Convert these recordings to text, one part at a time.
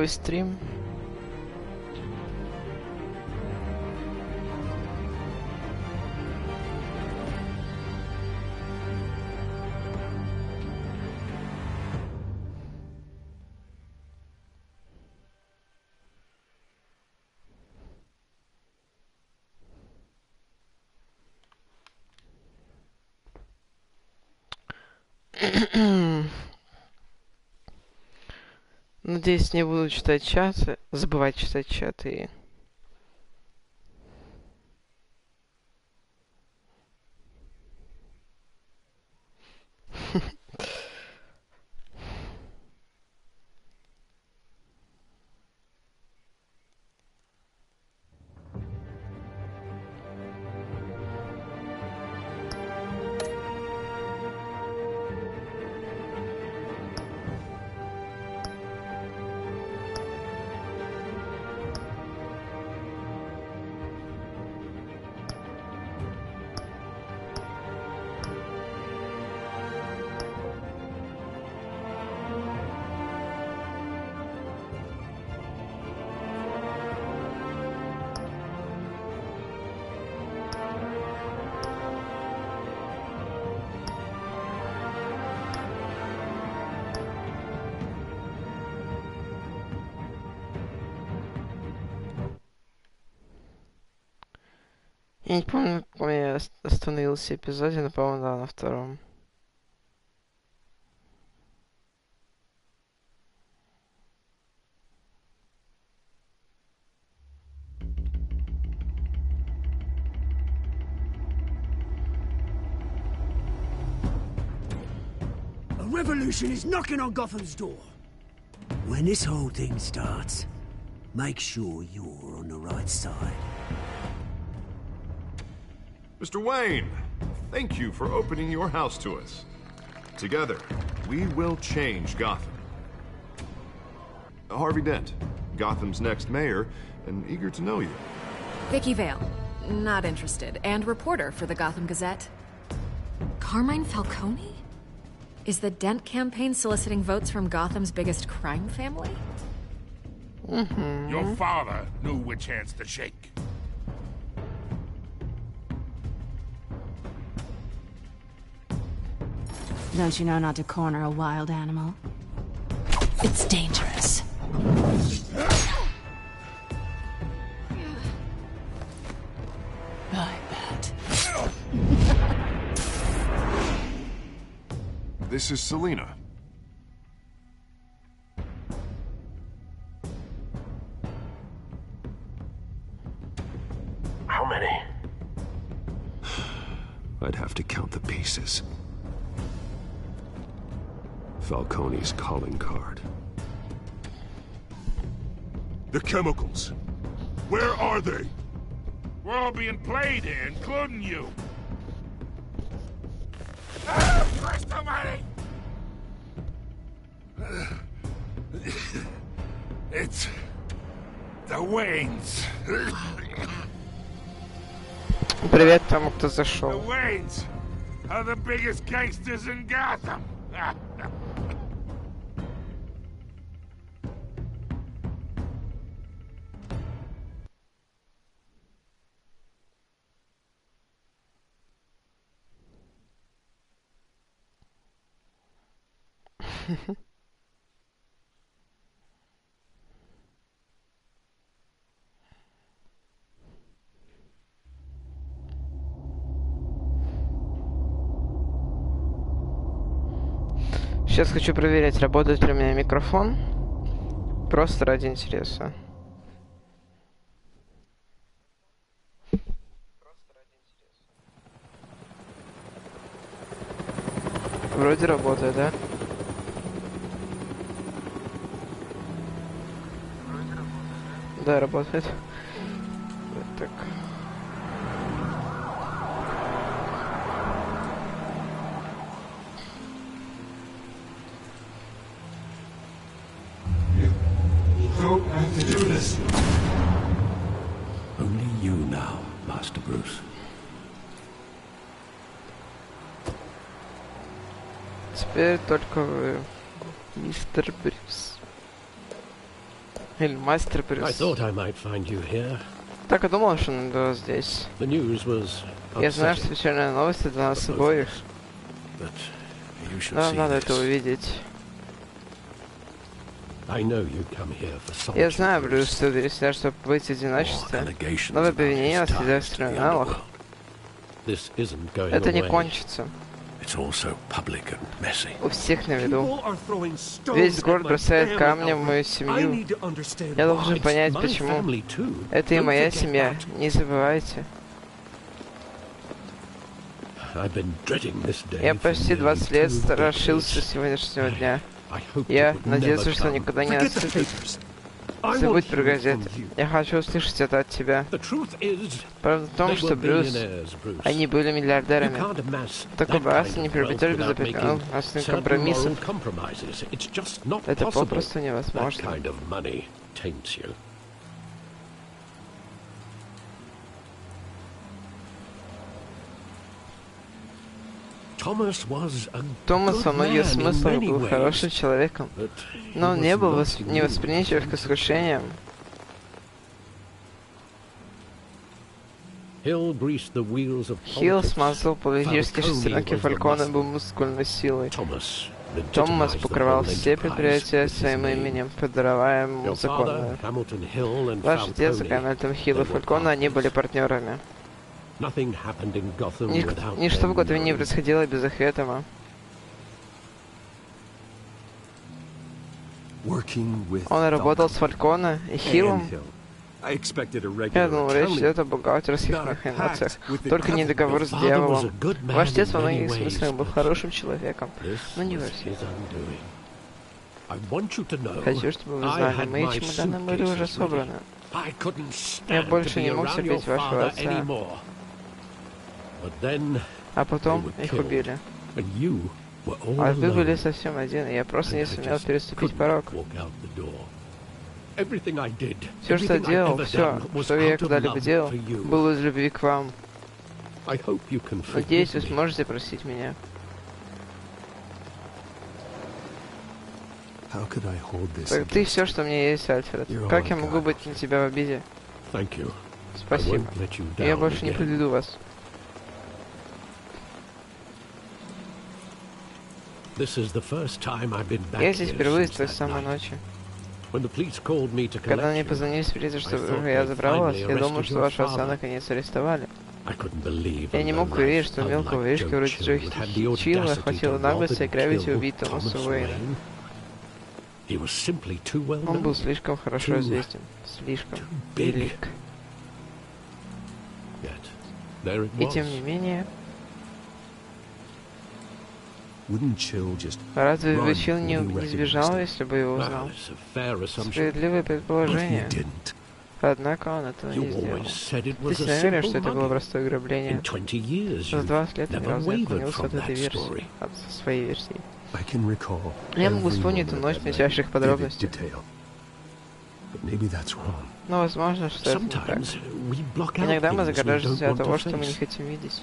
новый стрим. Надеюсь, не буду читать чаты, забывать читать чаты. Я не помню, на каком я остановился эпизоде, но, по-моему, да, на втором. A revolution is knocking on Gotham's door. When this whole thing starts, make sure you're on the right side. Mr. Wayne, thank you for opening your house to us. Together, we will change Gotham. Harvey Dent, Gotham's next mayor, and eager to know you. Vicky Vale, not interested, and reporter for the Gotham Gazette. Carmine Falcone? Is the Dent campaign soliciting votes from Gotham's biggest crime family? Your father knew which hands to shake. Don't you know not to corner a wild animal? It's dangerous. I bet. This is Selina. How many? I'd have to count the pieces. Falcone's calling card. The chemicals. Where are they? We're all being played here, including you. First money! It's the Waynes. Привет тому, кто The зашел. Waynes are the biggest gangsters in Gotham. Сейчас хочу проверить, работает ли у меня микрофон. Просто ради интереса. Вроде работает, да? Да, работает. Вот так. Don't have to do this. Only you now, Master Bruce. Теперь только вы, мистер Брюс. Или мастер I Брюс. thought I might find you here. Так и думал, что найду здесь. The news was Я знаю, что upsetting, печальные новости для нас both обоих. but you should Нам see надо это this. увидеть. I know you come here for Я solitude, знаю, Брюс, Bruce, что ты сюда, чтобы быть в or одиночестве. allegations Новые about обвинения his о связях ties с to the криминалах. underworld. This isn't going Это не away. кончится. It's also public and messy. У всех на виду. People are throwing stones Весь at город my бросает family, камни в Albert. мою I семью. need to understand Я why. должен понять, My почему. family too. Это и Don't моя forget семья. that. Не забывайте. I've been dreading this day Я for почти nearly 20 лет 2 страшился decades. сегодняшнего дня. I hoped it Я would надеялся, never что come. никогда не Forget the наступит. papers. I Забудь want про to hear газеты. from you. Я хочу услышать это от тебя. The truth is, Правда в том, they что were Брюс, billionaires, Bruce. они были You миллиардерами. can't amass Такое that богатство kind не of приобретали wealth без without making определенных certain компромиссов. moral compromises. It's just not Это possible. попросту That невозможно. kind of money taints you. Thomas Томас во многих смыслах был хорошим человеком, но он не был невосприимчив к искушениям. Хилл смазал политические шестеренки Фалькона, был мускульной силой. Томас покрывал все предприятия своим именем, подавая ему законную. Ваш отец, Гамильтон Хилл и Фалькона, они были партнерами. Ничто в Готэме не происходило без их этого. Он работал с Фальконе и Хиллом. Я думал, речь идет о бухгалтерских махинациях. Только не договор с дьяволом. Ваш отец во многих смыслах был хорошим человеком, но не во всех. Хочу, чтобы вы знали, мои чемоданы были уже собраны. Я больше не мог терпеть вашего отца. А потом их убили. А вы были совсем один, и я просто не сумел переступить порог. Все, что я делал, все, что я когда-либо делал, было из любви к вам. Надеюсь, вы сможете простить меня. Так ты все, что мне есть, Альфред. Как я могу быть на тебя в обиде? Спасибо. Я больше не подведу вас. Я здесь впервые с той самой ночи. Когда мне позвонили с полиции, что я забрал вас, я думал, что вашего отца наконец арестовали. Я не мог поверить, что мелкого воришки вроде Джо Чилла хватило наглости ограбить и убить Томаса Уэйна. Он был слишком хорошо известен, слишком велик. И тем не менее... Разве бы Чилл не сбежал, если бы его узнал? Справедливое предположение. Однако он этого не сделал. Ты всегда говорил, что это было простое ограбление. За 20 лет ни разу не отклонился от этой версии, от своей версии. Я могу вспомнить эту ночь в мельчайших подробностях. Но возможно, что это не так. Иногда мы загораживаемся от того, что мы не хотим видеть.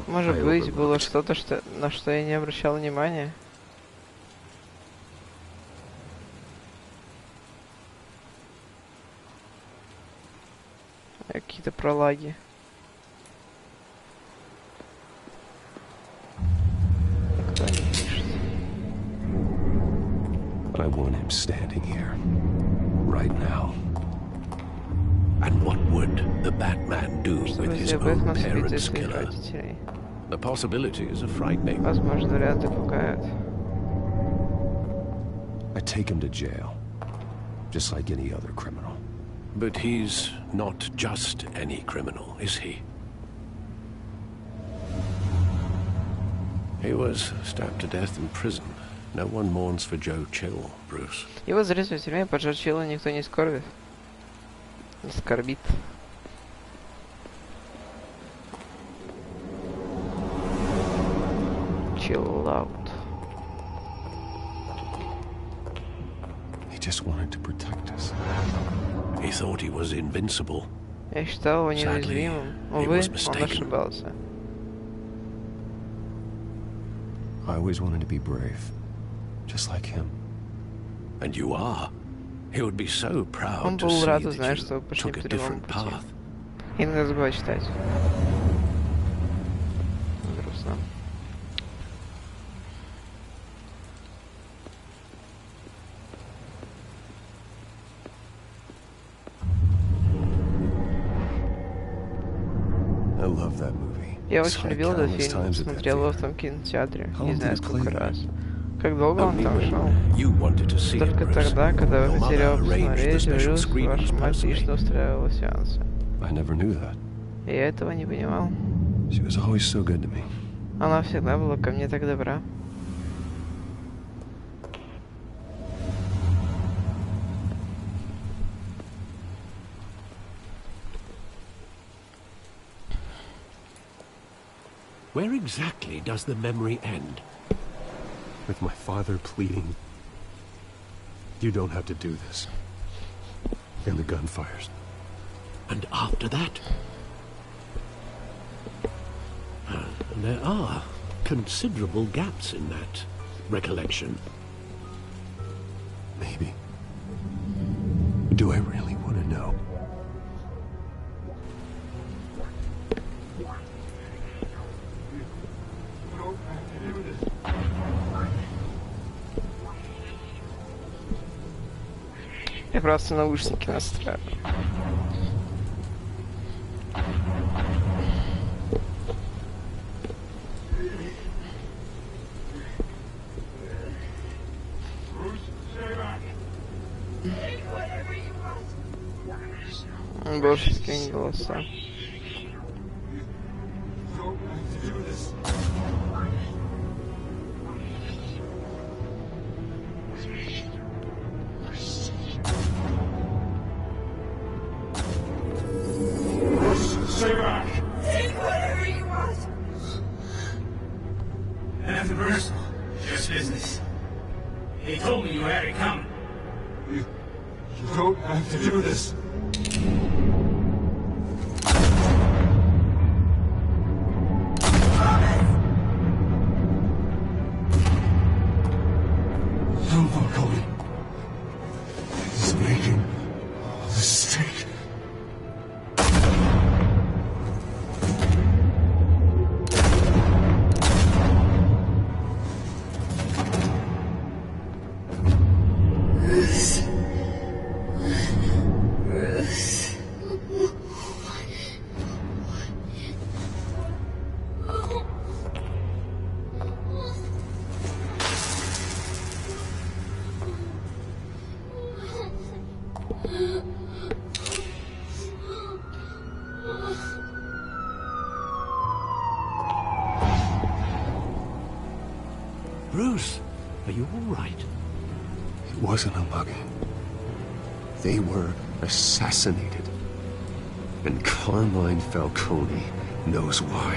Может быть, было что-то, на что я не обращал внимания. Какие-то пролаги. Кто не пишет? I want him standing here, right now. And what would the Batman do with his own parents' killer? Родителей. The possibilities are frightening. Возможно, варианты пугают. I take him to jail, just like any other criminal. But he's not just any criminal, is he? He was stabbed to death in prison. No one mourns for Joe Chill, Bruce. Его зарезали в тюрьме, по Джо Чиллу никто не скорбит. Не скорбит. Chill out. He just wanted to protect us. He thought he was invincible. Я считал его неуязвимым. Увы, он ошибался. I always wanted to be brave, just like him. And you are. He would be so proud Он to был see рад that узнать, что вы you пошли took по a другому different пути. path. Иногда забываю читать. Грустно. I love that movie. Я Saw очень it любил этот countless фильм, times at that смотрел его в theater. том кинотеатре, How не long знаю did it сколько play раз. Как долго он Only там шел? when you wanted to see it, Только Bruce. тогда, когда Your вы хотели mother его arranged the посмотреть, special Брюс, screenings ваша мать personally. лично устраивала сеансы. I never knew that. Я этого не понимал. She was always so good to me. Она всегда была ко мне так добра. Where exactly does the memory end? With my father pleading, "You don't have to do this." And the gun fires. And after that? There are considerable gaps in that recollection. Maybe. Do I really want to know? Я просто наушники настраиваю. Божеские голоса. Stay back! Take whatever you want! Nothing personal, just business. He told me you had it coming. You don't have to do this. No more going. He's making a mistake. Bruce, are you all right? It wasn't a mug. They were assassinated. And Carmine Falcone knows why.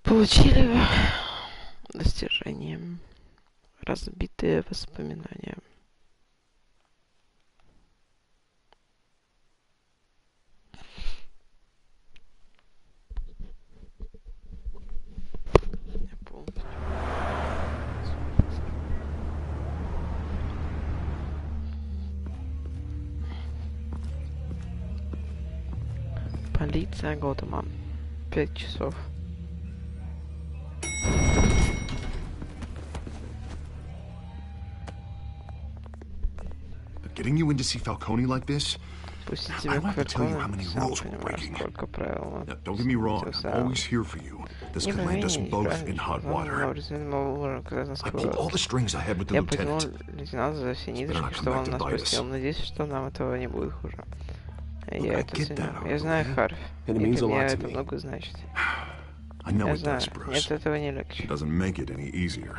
Получили достижение. Разбитые воспоминания. Полиция Готэма. 5 часов. Getting you in to see Falcone like this? Пустить I тебя don't к have to tell you how Фальконе, many сам rules we're понимаешь, breaking. сколько правил. Now, don't get me wrong, I'm always here for you. This could land us both in hot water. I pulled all the strings I had with the Я потянул lieutenant. лейтенанта за все ниточки, чтобы он нас пустил. Надеюсь, что нам этого не будет хуже. Я это ценю. Я знаю, Харви. И для меня это много значит. Я знаю, нет, этого не легче. Doesn't make it any easier.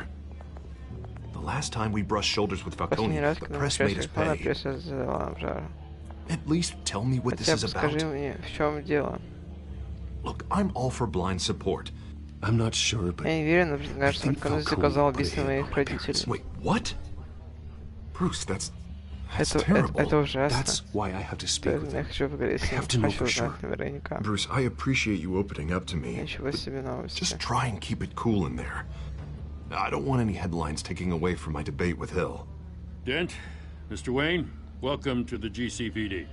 The last time we brushed shoulders with Falcone, Последний раз, the когда мы press made us Фалькона, pay. пресса задала нам жару. At least tell me what this Хотя is бы about. скажи мне, в чем дело. Look, I'm all for blind support. I'm not sure, but Я не уверен, но предполагаю, что Фалькона заказал убийство моих родителей. Wait, what? Bruce, that's Это ужасно. That's why I have to speak with Я him. хочу поговорить с I ним. have to know Хочу for sure. узнать наверняка. Bruce, I appreciate you opening up to me. Ничего себе новости. Just try and keep it cool in there. I don't want any headlines taking away from my debate with Hill. Dent, Mr. Wayne, welcome to the GCPD.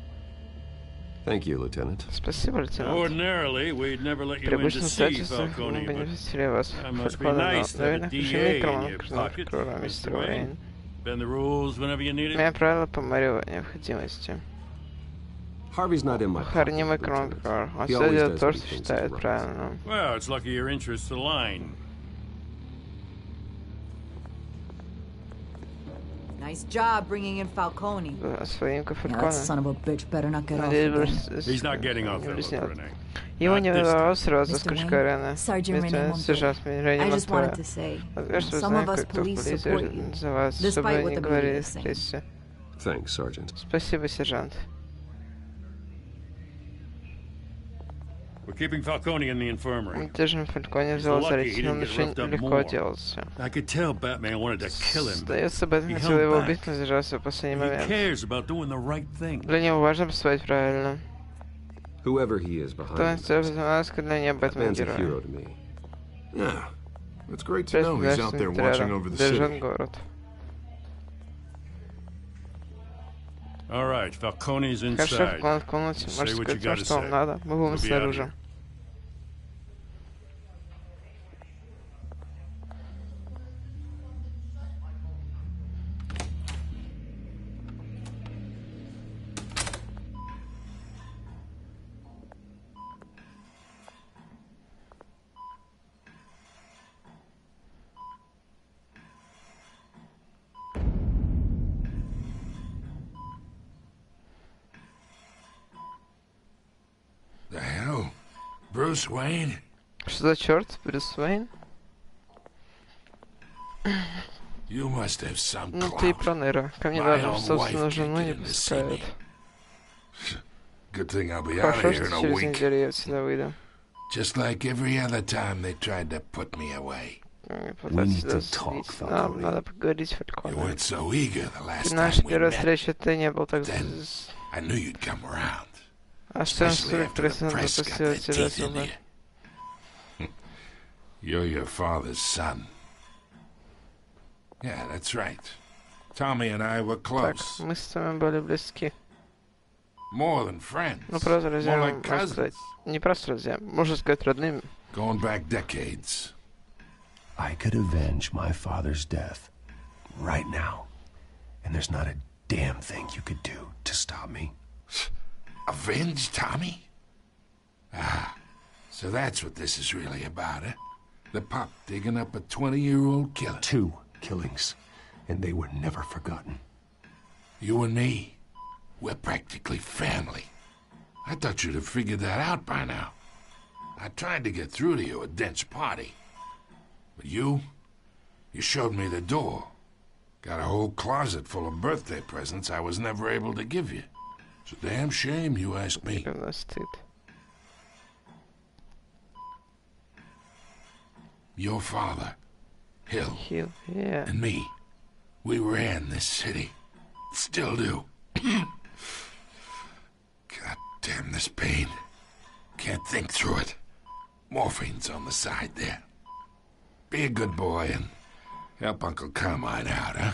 Thank you, Lieutenant. Спасибо, лейтенант. Ordinarily, we'd never let При you in to обычном see обстоятельствах мы Falcone, бы не but пустили вас it в must be Фалькона, nice но, to have a наверное, хочу DA иметь in карман your кружного pocket, прокурора, Mr. мистер Wayne. Уэйн. Bend the rules whenever you need У меня it. правила по мере необходимости. Harvey's not in my Харри не мой pocket, карман Lieutenant. прокурор. Он He всегда always делает does то, what he что thinks is считает right. правильным. Well, it's lucky your interests align. Nice job bringing in Falcone. Своимка Yeah, that Фалькона. son of a bitch better not get off Надеюсь, again. He's not getting off that близнят. hook, Renee. Его не Not this удалось time. сразу Mr. с крючка Wayne, Рене. Sergeant Renee Сержант Рене I just wanted Монтоя. to say, Скажи, что some of знаем, us кто в police полиции support you, за вас, despite чтобы what не the говорили media is в saying. прессе. Thanks, Sergeant. Спасибо, сержант. We're keeping Falcone in the infirmary. Держим Фальконе в He's lucky he золотарите, он didn't get очень roughed up легко more. отделался. I could tell Batman wanted to kill him, but Сдается, Бэтмен he хотел held его back. убить, но сдержался в последний He момент. cares about doing the right thing. Для него важно поступать правильно. Whoever he is Кто behind стоит him, за маской, для меня Бэтмен Batman's a герой. hero to me. Yeah, it's great to know he's out there watching over the Держит city. город. All right, Falcone's Хорошо, inside. Фалькон в комнате. Say Можете what you сказать, gotta что вам say. надо. Мы будем We'll be out снаружи. here. The hell? Bruce Wayne? Что за черт, Брюс Уэйн? You must have some Ну ты и clout. проныра. Ко мне My даже own собственную wife жену can't не get in to see пускают. me. Good thing I'll be out of Хорошо, here in что a через week. неделю я отсюда выйду. Just like every other time they tried to put me away. Пытаться сюда слить. Нам надо поговорить, You Фалькон. weren't so eager the last Наша time we первая met. встреча, ты не был так... Then I knew you'd come around. А что Especially after the президент press got запустил their тебя teeth in сюда? you. You're your father's son. Yeah, that's right. Tommy and I were Так, close. мы с тобой были близки. More than friends. Ну, просто друзья, More like можно сказать. cousins. Не просто друзья, можно сказать родными. Going back decades. I could avenge my father's death right now. And there's not a damn thing you could do to stop me. Avenge Tommy? Ah, so that's what this is really about, eh? The pup digging up a 20-year-old killer. 2 killings, and they were never forgotten. You and me, we're practically family. I thought you'd have figured that out by now. I tried to get through to you at Dent's party. But you showed me the door. Got a whole closet full of birthday presents I was never able to give you. It's a damn shame you asked me. Стыд. Your father, Hill, Хил, yeah. and me, we ran this city. Still do. God damn this pain. Can't think through it. Morphine's on the side there. Be a good boy and help Uncle Carmine out, huh?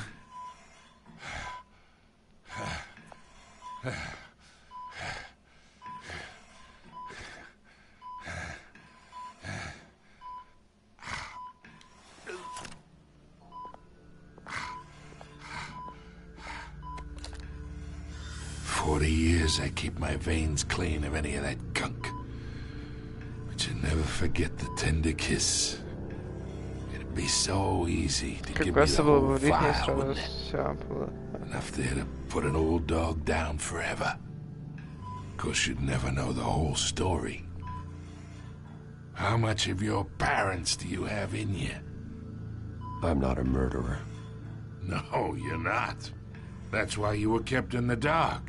$40 I keep my veins clean of any of that gunk. But you never forget the tender kiss. It'd be so easy to Как give me the просто было бы whole убить меня file, сразу. wouldn't it? Все было. Enough there to put an old dog down forever. Of course, you'd never know the whole story. How much of your parents do you have in you? I'm not a murderer. No, you're not. That's why you were kept in the dark.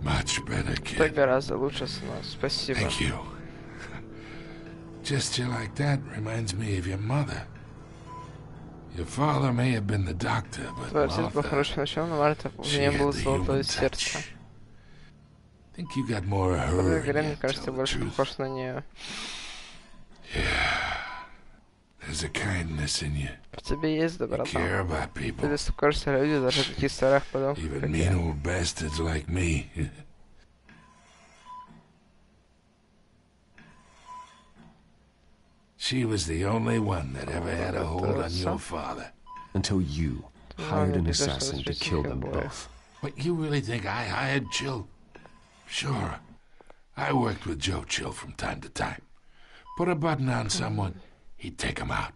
Much better, Так kid. гораздо лучше, сынок. Спасибо. Thank you. Gesture like that reminds me of your mother. Your father may have been the doctor, but Твой отец был хорошим врачом, но Марта уже не было золотого сердца. Think you got more of her in Грен, you, мне кажется, tell the больше truth. похож на нее. There's a kindness in you. В тебе есть You доброта. care about Ты people, беспокоишься о людях, даже таких старых подонков, even как mean я. old bastards like me. She was the only one that ever had a hold on your father. Until you hired an assassin to kill them both. What, you really think I hired Chill? Sure. I worked with Joe Chill from time to time. Put a button on someone, he'd take him out.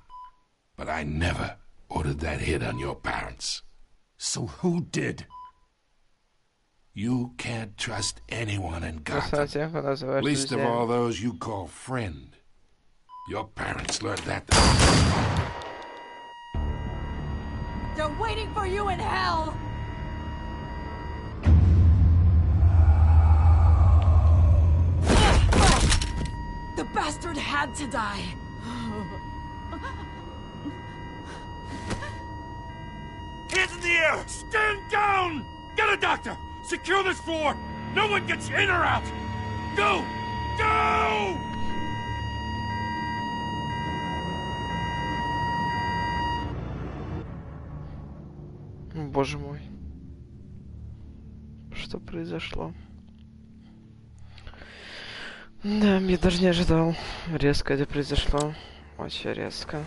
But I never ordered that hit on your parents. So who did? You can't trust anyone in Gotham. Называешь Least of друзьями. all those you call friend. Your parents learned that. They're waiting for you in hell! The bastard had to die. Hands in the air! Stand down! Get a doctor! Secure this floor! No one gets in or out! Go! Go! Боже мой. Что произошло? Да, я даже не ожидал. Резко это произошло. Очень резко.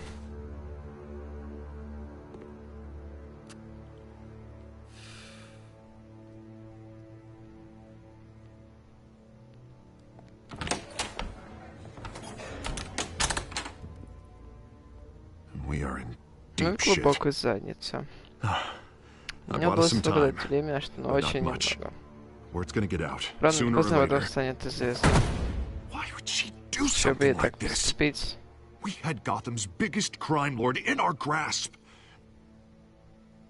We are in Ну, deep shit. глубокой заднице. У I меня bought было us some свобода time. время, что but очень not much. немного. Word's gonna get out. Рано или Sooner or поздно об этом later. станет известно. Why would she do Чтобы ей something так like this? поступить. We had Gotham's biggest crime lord in our grasp.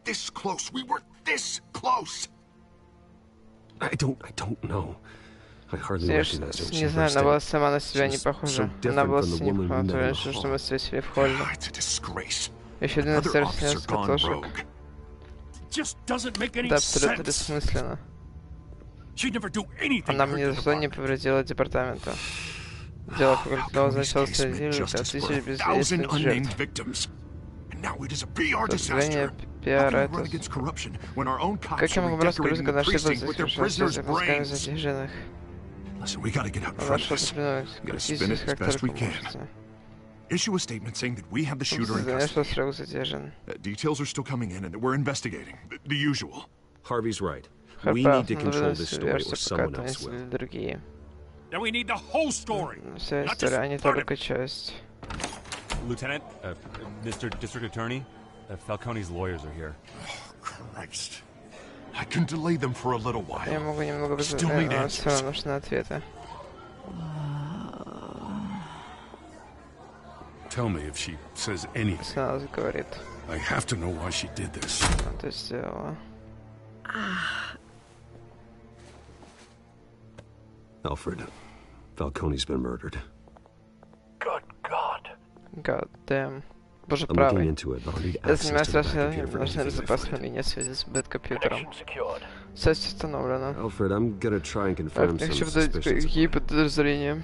This close. We were this close. I don't know. I hardly Знаешь, recognized her when she не знаю, burst она была in. сама на себя не She's похожа. so Она different была from the с ним woman we похожа, met in the раньше, что hall. мы встретили в холле. It's a disgrace. Еще один Another офицер officer снес gone катушек. rogue. Just doesn't make any Да, абсолютно sense. бессмысленно. She'd never do anything Она to мне hurt за the что не department. повредила департаменту. Дело Факультета начало следили до тысяч безвестных жертв. Подразделение пиара это... Как я могу бороться, когда наши пользователи пускаем задержанных? Надо что-то придумать. Практически как-то поможете. Issue a statement saying that we have the shooter in Знаешь, что custody. срок задержан. Details are still coming in and that we're investigating. The usual. Harvey's right. Харп We прав, need to но control выдаст this всю story or версию, пока someone то else will. не другие. Then we need the whole story. Вся Not история, just а не part of только it. часть. Lieutenant, Mr. District Attorney, Falcone's lawyers are here. Christ. I can delay them for a little while. Я могу немного Still need но все равно answers. нужны ответы. Tell me if she says anything. Если она заговорит, I have to know why she did this. она это сделала. Alfred, Falcone's been murdered. Good God. God damn. Боже I'm looking правый. into it, but I'll need Я access занимаюсь to the back расследованием, computer for нужна anything I безопасная find. линия связи с бэткомпьютером. Связь установлена. Alfred, I'm gonna try and confirm Я some хочу выдать suspicions. какие подозрения.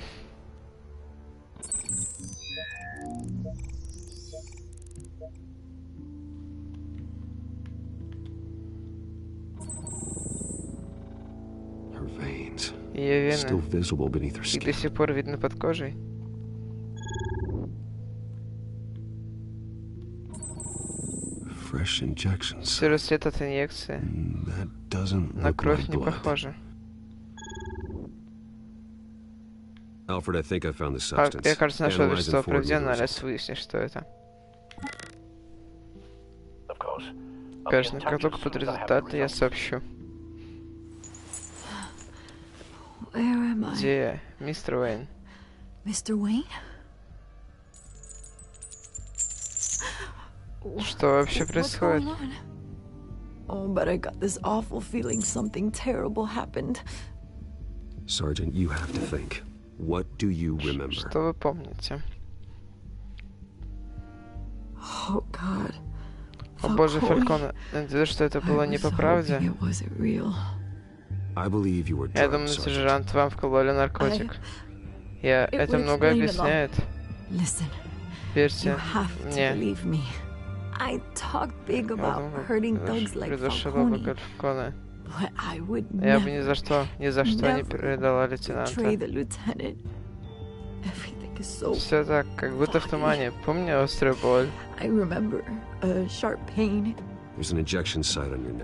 Her veins, Ее still вены. visible beneath her Их skin. до сих пор видно под кожей. Fresh injections. Серый след от инъекции. That doesn't На look кровь like не blood. похоже. Alfred, I think I found the А, substance. я, кажется, нашел Analyze вещество. and forward Проведи me the анализ, result. выясни, что это. Конечно, как только под результаты я сообщу. Where am I? Где я? Мистер Уэйн? Mr. Wayne? Что вообще What's происходит? going on? Oh, but I got this awful feeling something terrible happened. Sergeant, you have to think. What do you remember? Что вы помните? Oh, God. О боже, Фальконе, надеюсь, что это было не по правде. Я думаю, сержант, вам вкололи наркотик. Это много объясняет. Верьте мне. Придушила бы Фальконе. Я бы ни за что не предала лейтенанта. Все так, как будто в тумане. Помню острую боль. У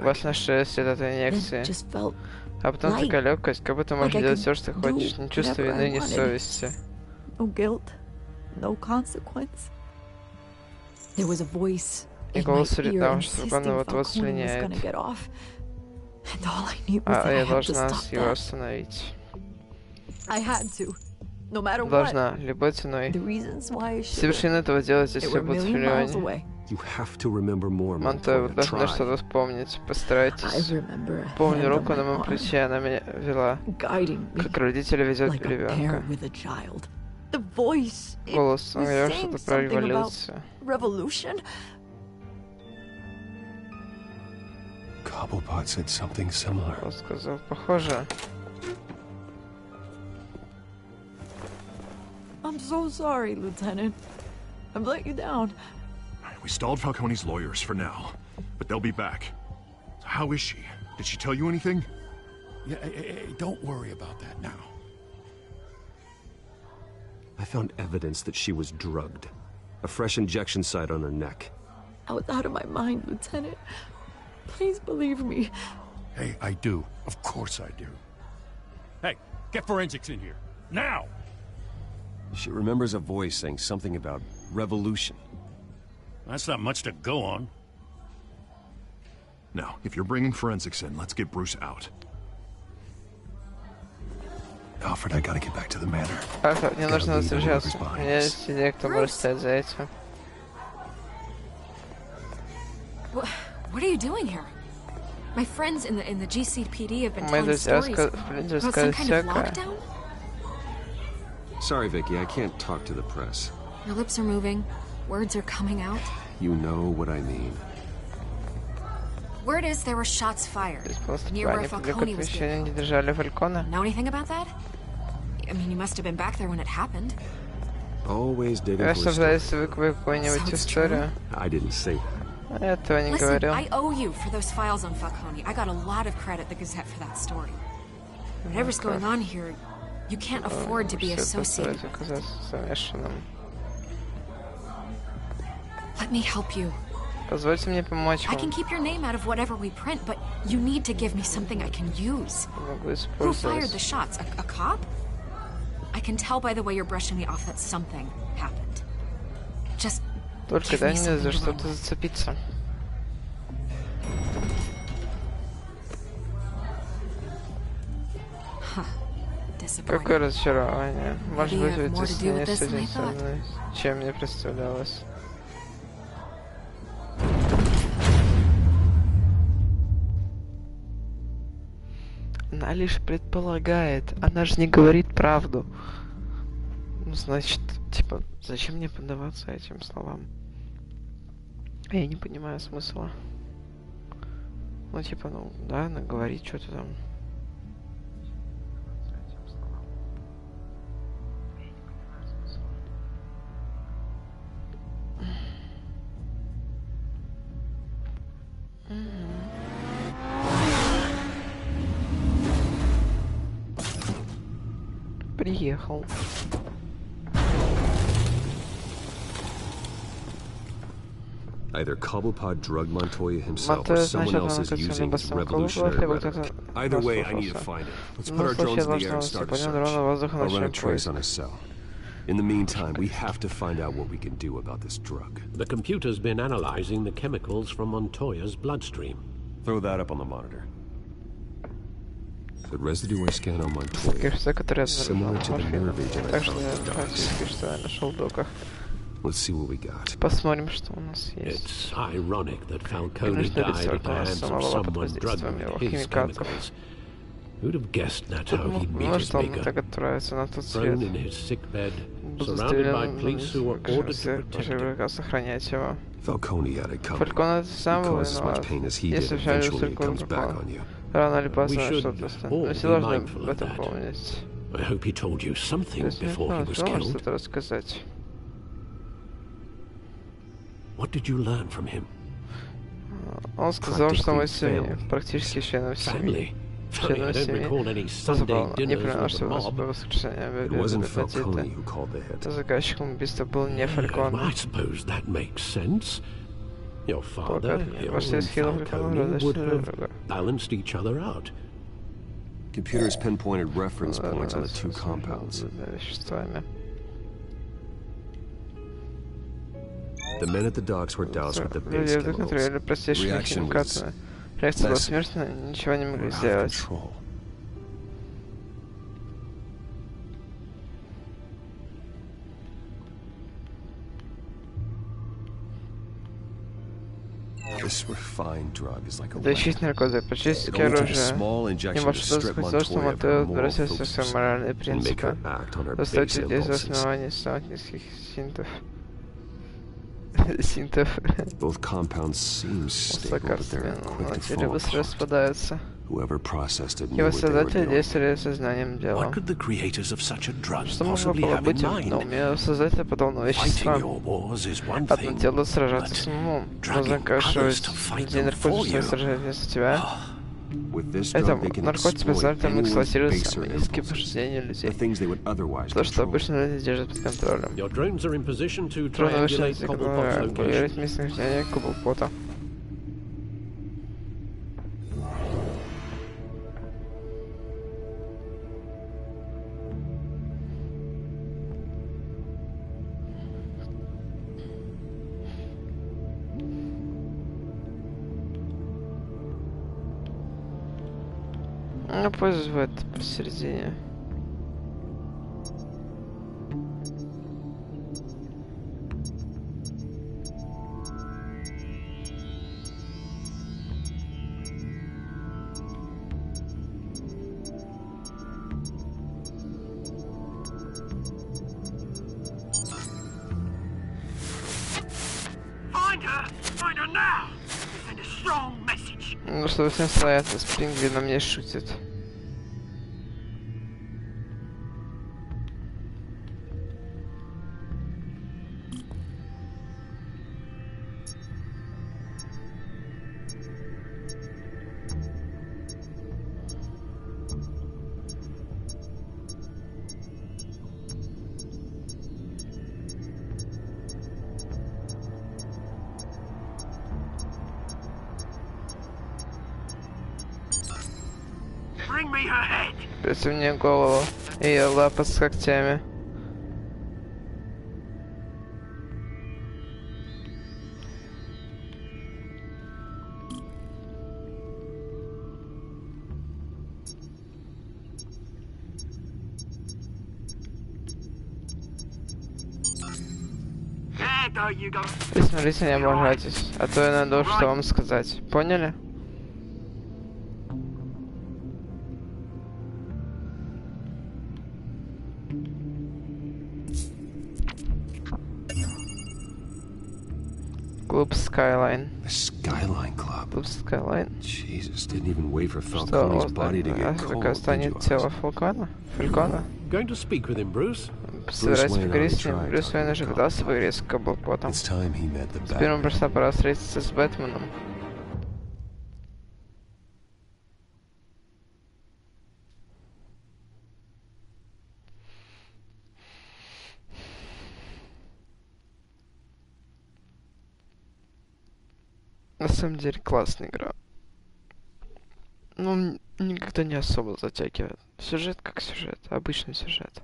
вас на шее след от инъекции. А потом такая легкость, как будто можешь делать все, что хочешь. Ни чувства вины, ни совести. И голос рядом, что Фальконе вот-вот слиняет. А я должна его остановить. Должна, любой ценой. Все вершины этого дела здесь все будут в миллионе. Монтоя, вы должны что-то вспомнить. Постарайтесь. Помню руку на моем плече, она меня вела. Как родители ведет ребенка. Голос, он говорил что-то про революцию. Он сказал, похоже. I'm so sorry, Lieutenant. I've let you down. We stalled Falcone's lawyers for now, but they'll be back. So how is she? Did she tell you anything? Yeah, hey, don't worry about that now. I found evidence that she was drugged. A fresh injection site on her neck. I was out of my mind, Lieutenant. Please believe me. Hey, I do. Of course I do. Hey, get forensics in here. Now! She remembers a voice saying something about revolution. That's not much to go on. Now, if you're bringing forensics in, let's get Bruce out. Alfred, I gotta get back to the manor. Alfred, мне нужно возвращаться. У меня есть идея, кто может стоять за этим. What are you doing here? My friends in the GCPD have been telling stories about some kind of lockdown? Sorry, Vicky, I can't talk to the press. Your lips are moving. Words are coming out. You know what I mean. Word is there were shots fired near where Falcone was killed. Know anything about that? I mean, you must have been back there when it happened. Always digging for историю. I didn't say that. Этого не Listen, говорил. I owe you for those files on Falcone. I got a lot of credit at the Gazette for that story. Whatever's going on here, you can't afford to be associated with it. Let me help you. Позвольте мне помочь I вам. can keep your name out of whatever we print, but you need to give me something I can use. Who fired the shots? A cop? I can tell by the way you're brushing me off that something happened. Just Только дай мне за что-то зацепиться. Какое разочарование. Может быть, вы теснее следите со мной, чем мне представлялось. Она лишь предполагает. Она же не говорит правду. Ну, значит, типа, зачем мне поддаваться этим словам? Я не понимаю смысла. Ну, типа, ну, да, она говорит что-то там. Приехал. Either Cobblepot drugged Montoya himself or someone else is using his revolutionary rhetoric. Either way, I need to find it. Let's put our drones in the air and start a search. I'll run a trace on his cell. In the meantime, we have to find out what we can do about this drug. The computer's been analyzing the chemicals from Montoya's bloodstream. Throw that up on the monitor. The residue I scan on Montoya is similar to the nerve agent I found. Let's see what we got. Посмотрим, что у нас есть. It's ironic that Falcone died at the hands of someone drugged with his chemicals. Who'd have guessed that's how he'd meet his maker? Thrown in his sickbed, был застрелен, сохранять его. Falcone had it coming. Falcone сам был виноват. Если все eventually comes back on you. Рано или поздно что-то станет. Мы все должны об этом помнить. I hope he told you something before he was killed. Что-то рассказать. What did you learn from him? Он сказал, что мы семьи, практически членов семьи. Членов семьи. Забавно. Не понимаю, что воскрешение бандита. Заказчиком убийства был не Фалькон. Your father, Hill, and Falcone would have balanced each other out. Computers pinpointed reference points on the two compounds. The men at the docks were doused with the base chemicals. Reaction was Реакция была смертная, ничего не могли сделать. Защитный наркотик, почистить оружие. Не может доставить то, что мотивирует отбросить все моральные принципы. Доставить людей за основание самых низких синтов. Стакартами, но теле быстро распадаются. Его создатели действовали сознанием дела. Что могло было быть на уме создателя подобного вещества? Одно дело сражаться с умом, но закашивать людей наркотиками сражать вместо тебя. Это наркотики позволяют им эксплуатировать самые низкие похождения людей. То, что обычно люди держат под контролем. Дроны вышли на контроль, проверить местонахождение Кублпота. Ну, пусть в это посередине. Ну, что всем стоят, Спрингли на мне шутит. Представь мне голову и ее лапа с когтями. И смотрите, не обожайтесь, а то я найду, что вам сказать. Поняли? Клуб Skyline. Клуб Skyline. Что станет тело Фалкона? Собираюсь поговорить с ним. Брюс Уэйн уже пытался поговорить с Каблпотом. Теперь ему просто пора встретиться с Бэтменом. На самом деле классная игра. Но никогда не особо затягивает. Сюжет как сюжет, обычный сюжет.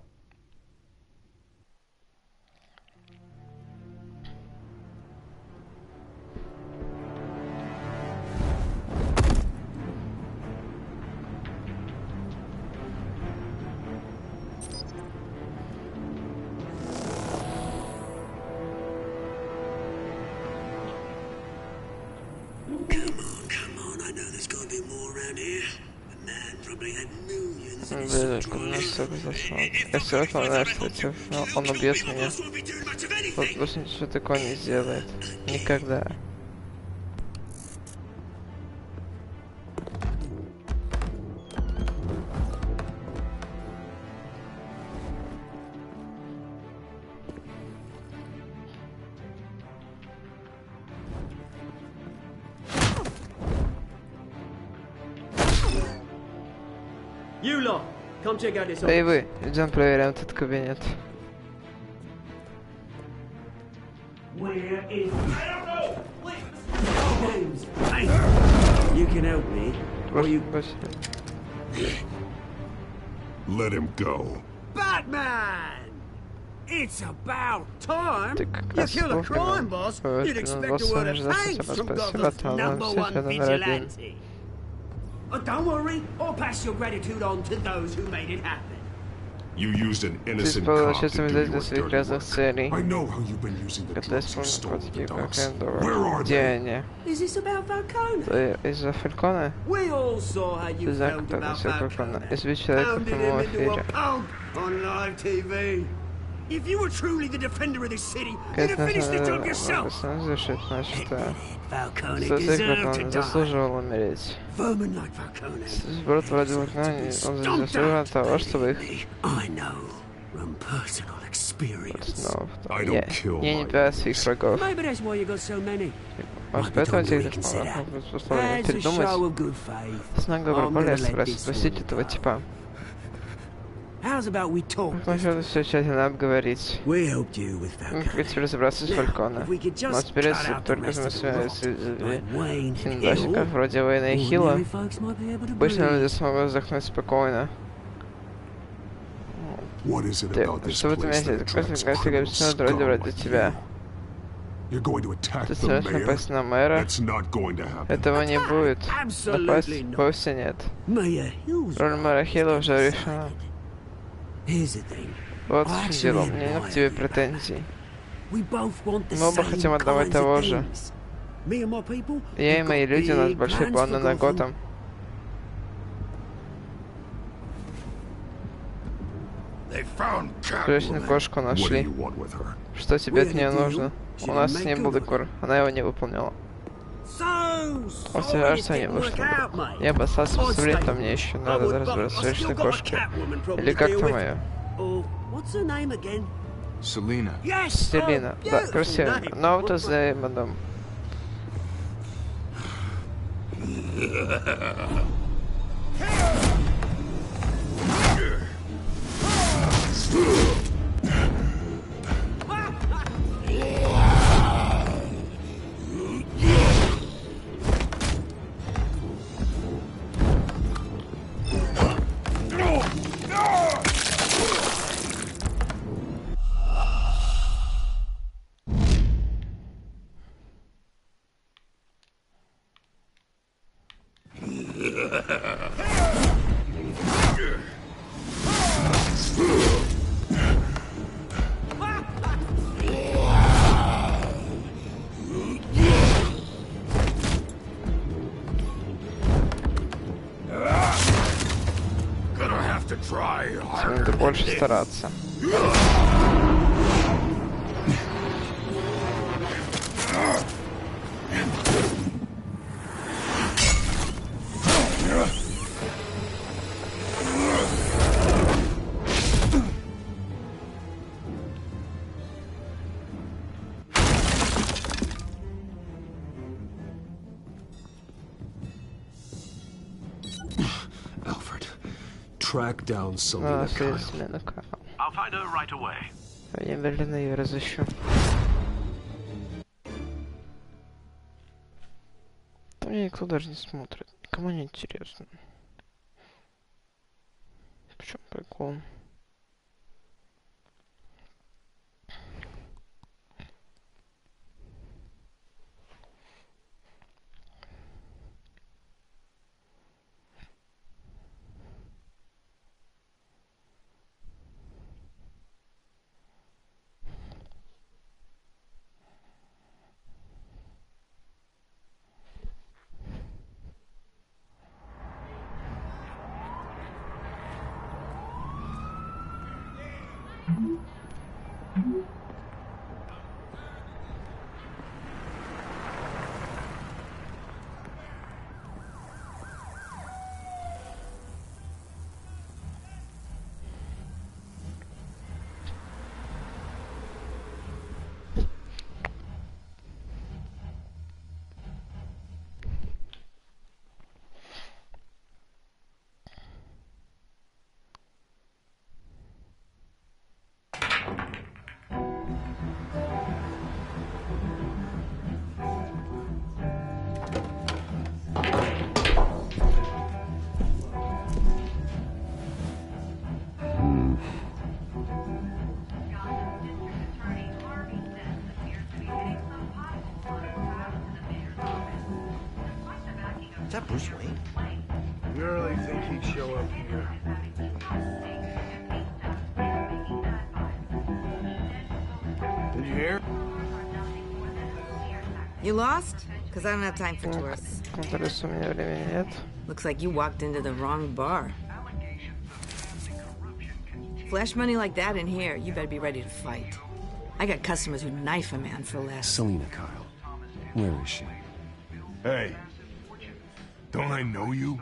Probably had millions Я все равно знаю, что он убьет меня. Вот больше ничего такого не сделает. Никогда. Эй вы, идем проверяем этот кабинет. Let him go. Batman! It's about time! You kill a crime boss, you'd expect a word of thanks from Gotham's #1 vigilante. Don't worry, I'll pass your gratitude on to those who made it happen. You used an innocent cop to do your dirty work. I know how you've been using the drugs you stole from the docks. Where are they? Is this about Falcone? Из-за Фалькона? We all saw how you felt about Falcone. Pounded him into a pulp on live TV. If you were truly the defender of this city, you'd have finished the job yourself. Falcone deserved to заслуживал умереть. Сброд вроде окна, он заслуживал того, чтобы их... Я не убиваю своих врагов. Может, поэтому тебе так можно придумать? С ног доброй воли я собираюсь спросить этого типа. Насчет все тщательно обговорить. Мы хотели разобраться с Фалькона. Но теперь, если только мы дачников вроде Уэйна и Хилла, обычно люди смогут вздохнуть спокойно. Что в этом месте? Кажется, вроде вроде тебя. Ты собираешься напасть на мэра? Этого не будет. Напасть вовсе нет. Роль мэра Хилла уже решена. Вот в чем дело, у меня нет к тебе претензий. Мы оба хотим одного и того же. Я и мои люди, у нас большие планы на Готэм. Прежнюю кошку нашли. Что тебе от нее нужно? У нас с ней был договор, она его не выполнила. Он все кажется, не вышло. Я опасался посмотреть, но мне еще надо разбираться с личной кошкой. Или как там ее? Селина. Селина. Да, красиво. Но вот за мадам. Надо больше стараться. Track down Selina Kyle. I'll find her right away. Я медленно ее разыщу. Там меня никто даже не смотрит. Никому не интересно. В чем прикол? Is that Bruce Wayne? You really think he'd show up here? Did you hear? You lost? Because I don't have time for tourists. Looks like you walked into the wrong bar. Flash money like that in here, you better be ready to fight. I got customers who'd knife a man for less. Selina, Kyle. Where is she? Hey. Don't I know you?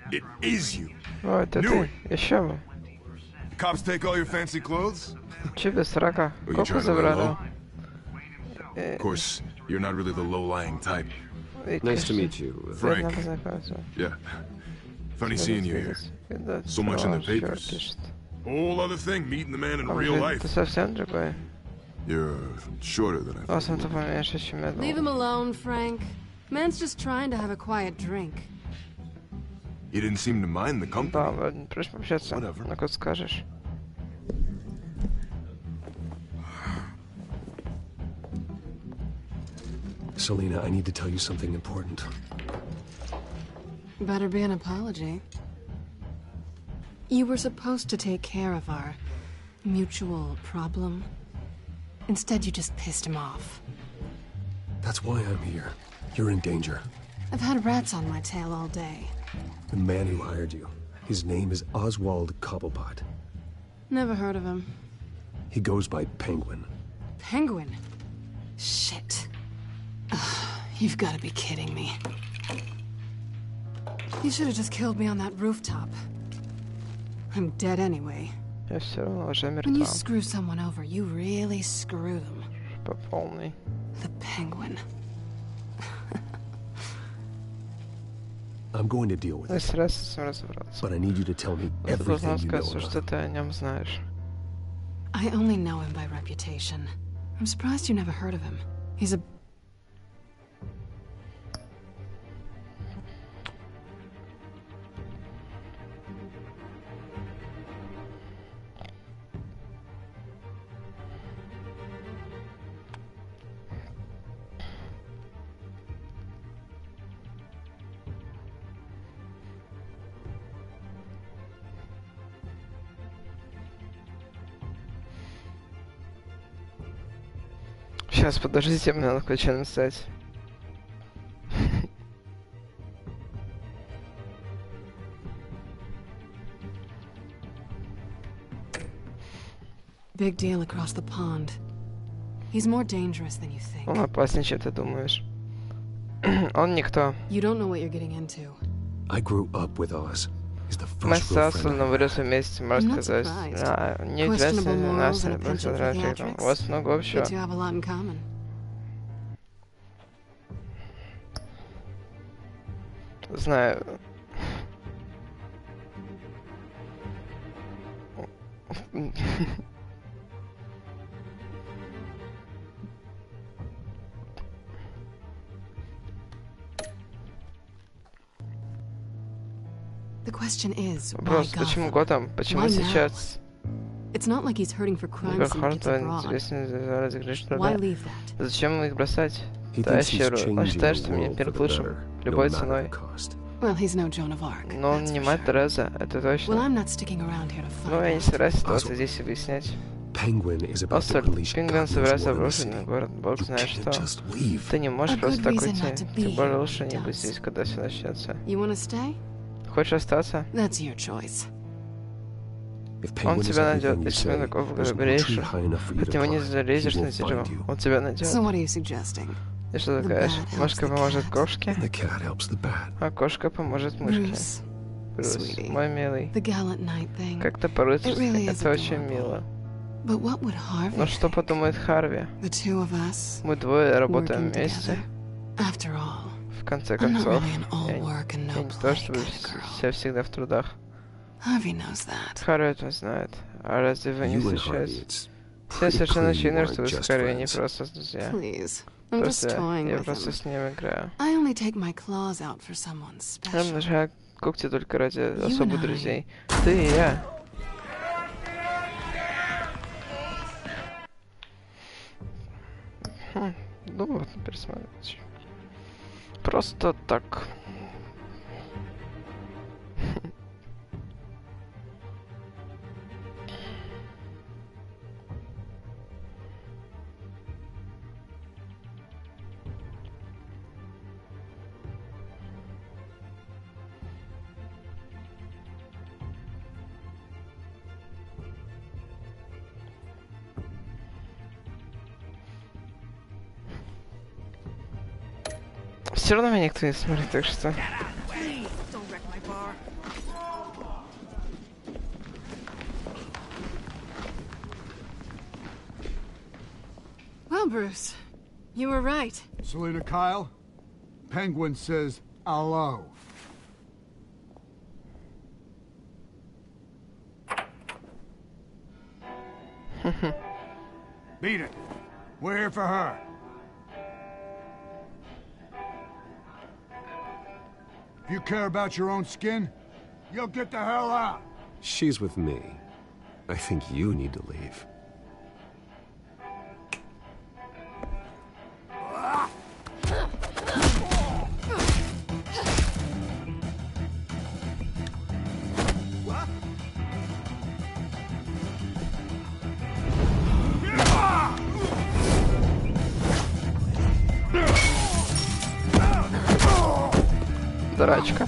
It is you. О, это ты? Еще бы. Cops take all your fancy clothes? Тебе срака. Кофе забрали. Of course, you're not really the low-lying type. Nice to meet you, Frank. Yeah. Funny seeing you here. So much in the papers. Whole other thing, meeting the man in real life. Ты совсем другой. You're shorter than I thought. Leave him alone, Frank. Man's just trying to have a quiet drink. You didn't seem to mind the company. Да, пришлось пообщаться. Ну-ка скажешь. Selina, I need to tell you something important. Better be an apology. You were supposed to take care of our mutual problem. Instead, you just pissed him off. That's why I'm here. You're in danger. I've had rats on my tail all day. The man who hired you, his name is Oswald Cobblepot. Never heard of him. He goes by Penguin. Penguin? Shit. You've got to be kidding me. You should have just killed me on that rooftop. I'm dead anyway. When you screw someone over, you really screw them. The Penguin. I'm going to deal with it. But I need you to tell me everything you know about him. I only know him by reputation. I'm surprised you never heard of him. He's a... Сейчас, подождите, мне надо кое-что написать. Big deal across the pond. He's more dangerous than you think. Он опаснее, чем ты думаешь. Он никто. You don't know what you're getting into. I grew up with Oz. Мы с Асланом вырос вместе, можно сказать. Не удивляйся, нас у вас много общего. Знаю. The question is, вопрос, почему Готэм? Почему сейчас? It's not like he's hurting for crime syndicates abroad. Зачем их бросать? Он считает, что меня переплышим любой ценой. Well, he's no Joan of Arc. Но он не мать Тереза, это точно. Well, I'm not sticking around here to fight. Но я не собираюсь ситуацию здесь выяснять. Пингвин собирается обрушить на город, бог знает что. Ты не можешь просто так уйти. Тем более лучше не быть здесь, когда все начнется. Хочешь остаться? Он тебя найдет, если ты такого говоришь. От него не залезешь на дерево. Он тебя найдет. И что ты говоришь? Мышка поможет кошке, а кошка поможет мышке. Брюс, мой милый. Как-то по-рыцарски, это очень мило. Но что подумает Харви? Мы двое работаем вместе. В конце концов, я не то чтобы все всегда в трудах. Харви это знает. А разве вы не встречаетесь? Все совершенно очевидно, что вы с Харви не просто друзья. Я просто с ним играю. Я обнажаю когти только ради особых друзей. Ты и я. Ну вот, пересмотреть. Просто так. Все равно меня никто не смотрит, так что... Well, Bruce, you were right. Selena Kyle, Penguin says hello. Beat it. We're here for her. If you care about your own skin, you'll get the hell out. She's with me. I think you need to leave. Дурачка.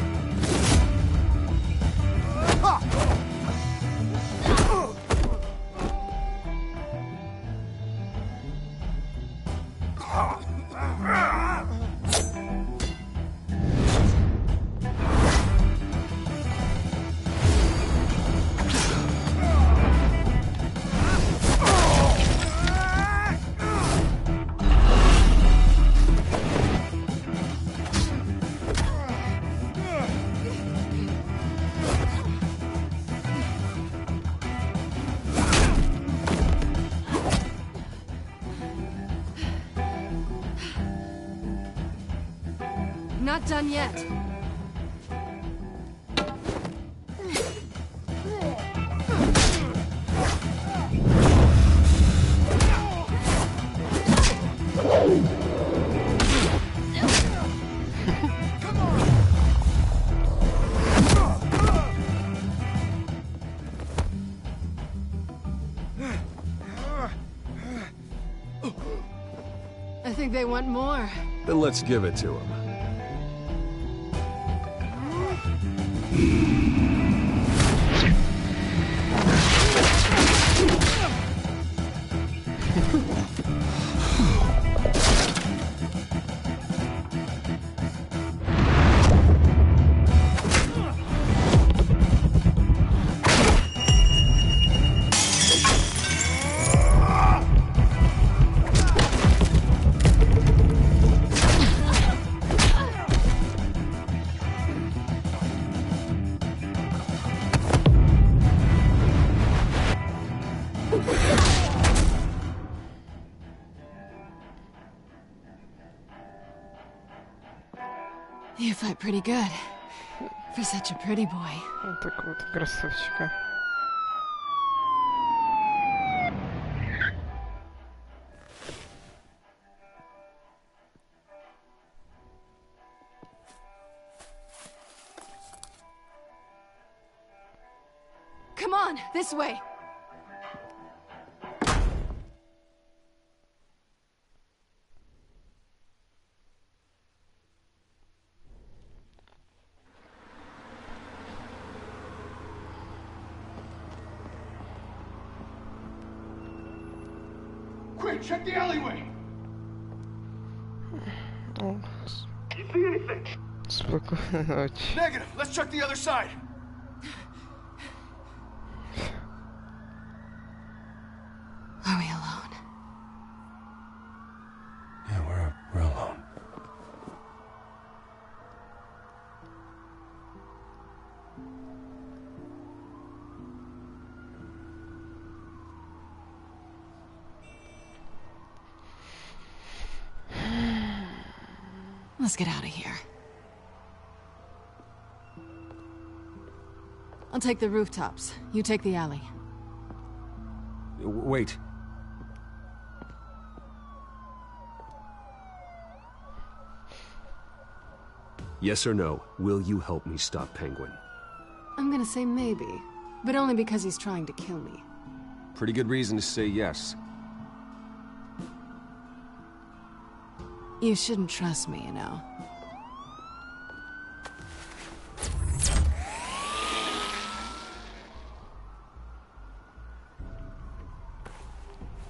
Not done yet. I think they want more. Then let's give it to them. You fight pretty good. For such a pretty boy. Вот такого вот красавчика. Come on, this way. Quick, check the alleyway. Oh. You see anything? Спокойной ночи. Negative. Let's check the other side. Are we alone? Yeah, we're alone. Let's get out of here. I'll take the rooftops. You take the alley. Wait. Yes or no, will you help me stop Penguin? I'm gonna say maybe, but only because he's trying to kill me. Pretty good reason to say yes. You shouldn't trust me, you know.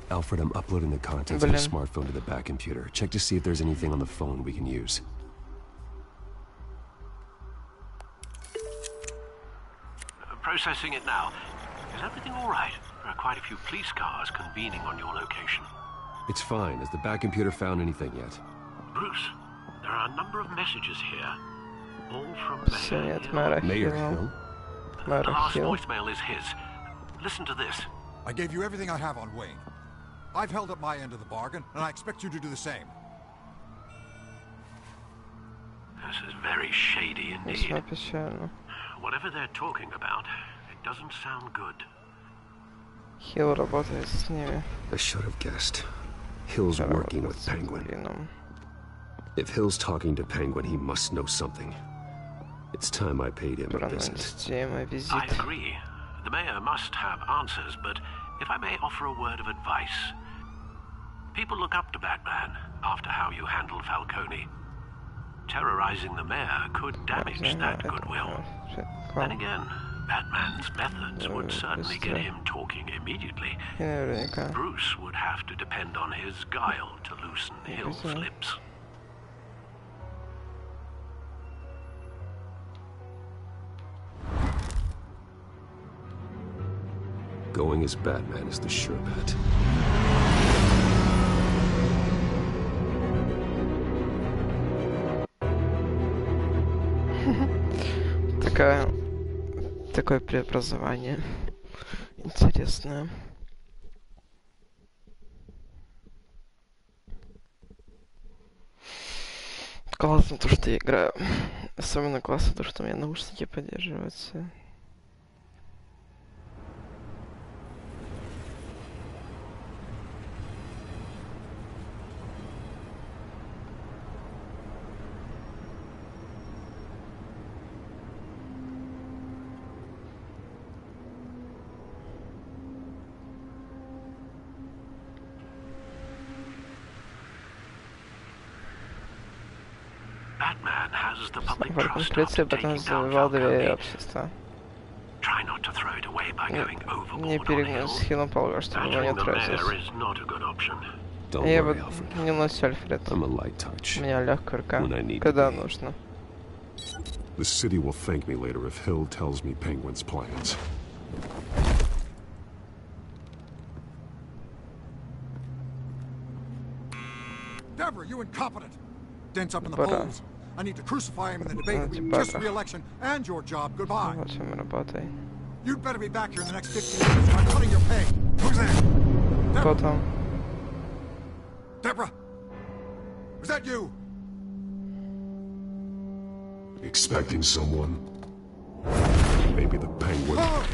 Alfred, I'm uploading the contents of the smartphone to the back computer. Check to see if there's anything on the phone we can use. Processing it now. Is everything all right? There are quite a few police cars convening on your location. It's fine. Has the back computer found anything yet? Bruce, there are a number of messages here. All from Mayor Hill. The last voicemail is his. Listen to this. I gave you everything I have on Wayne. I've held up my end of the bargain, and I expect you to do the same. This is very shady indeed. Whatever they're talking about, it doesn't sound good. Hill работает с ними. I should have guessed. Hill's working with Penguin. If Hill's talking to Penguin, he must know something. It's time I paid him a visit. I agree. The mayor must have answers, but if I may offer a word of advice. People look up to Batman after how you handled Falcone. Terrorizing the mayor could damage that goodwill. Then again, Batman's methods would certainly get him talking immediately. Bruce would have to depend on his guile to loosen Hill's lips. Going as Batman is the sure bet. Такое преобразование интересное. Классно то, что я играю. Особенно классно то, что у меня наушники поддерживаются. Конкуренция потом завоевал доверие общества. Не перегнуть с Хиллом Полга, чтобы его не тратить. Я бы не носил Альфред. У меня легкая рука, когда нужно. The city will thank me later if Hill tells me Penguin's plans. Deborah, you incompetent! Dents up in the polls. I need to crucify him in the debate just re-election and your job. Goodbye. You'd better be back here in the next 15 minutes or I'm cutting your pay. Who's there? Deborah? Deborah? Was that you? Expecting someone? Maybe the Penguin. Oh!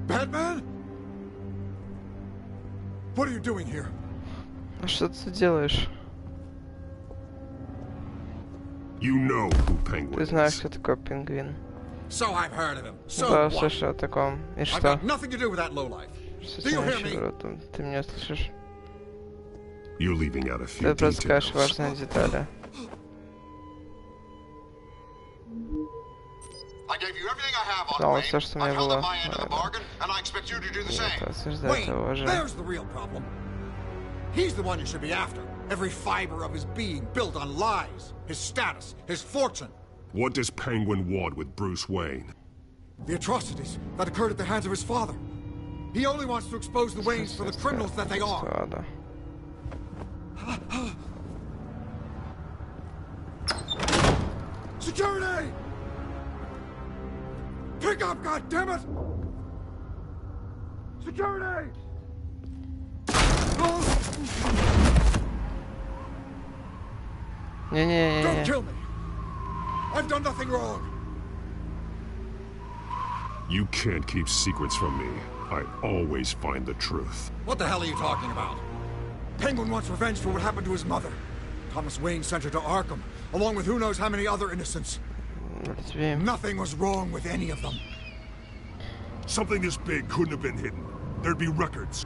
Batman? What are you doing here? Что ты делаешь? You know who Penguin Ты знаешь, кто такой Пингвин? So I've heard of him. So да, слышал о таком. И что? I've got nothing to do with that lowlife. Что с ним еще? Ты меня слышишь? You're leaving out a few Ты пропускаешь важные детали. I gave you everything I Знал все, что мне было. Нет, осуждать его же. He's the one you should be after. Every fiber of his being built on lies, his status, his fortune. What does Penguin want with Bruce Wayne? The atrocities that occurred at the hands of his father. He only wants to expose the Waynes for the criminals that they are. Security! Pick up, goddammit! Security! Don't kill me! I've done nothing wrong! You can't keep secrets from me. I always find the truth. What the hell are you talking about? Penguin wants revenge for what happened to his mother. Thomas Wayne sent her to Arkham, along with who knows how many other innocents. Nothing was wrong with any of them. Something this big couldn't have been hidden. There'd be records.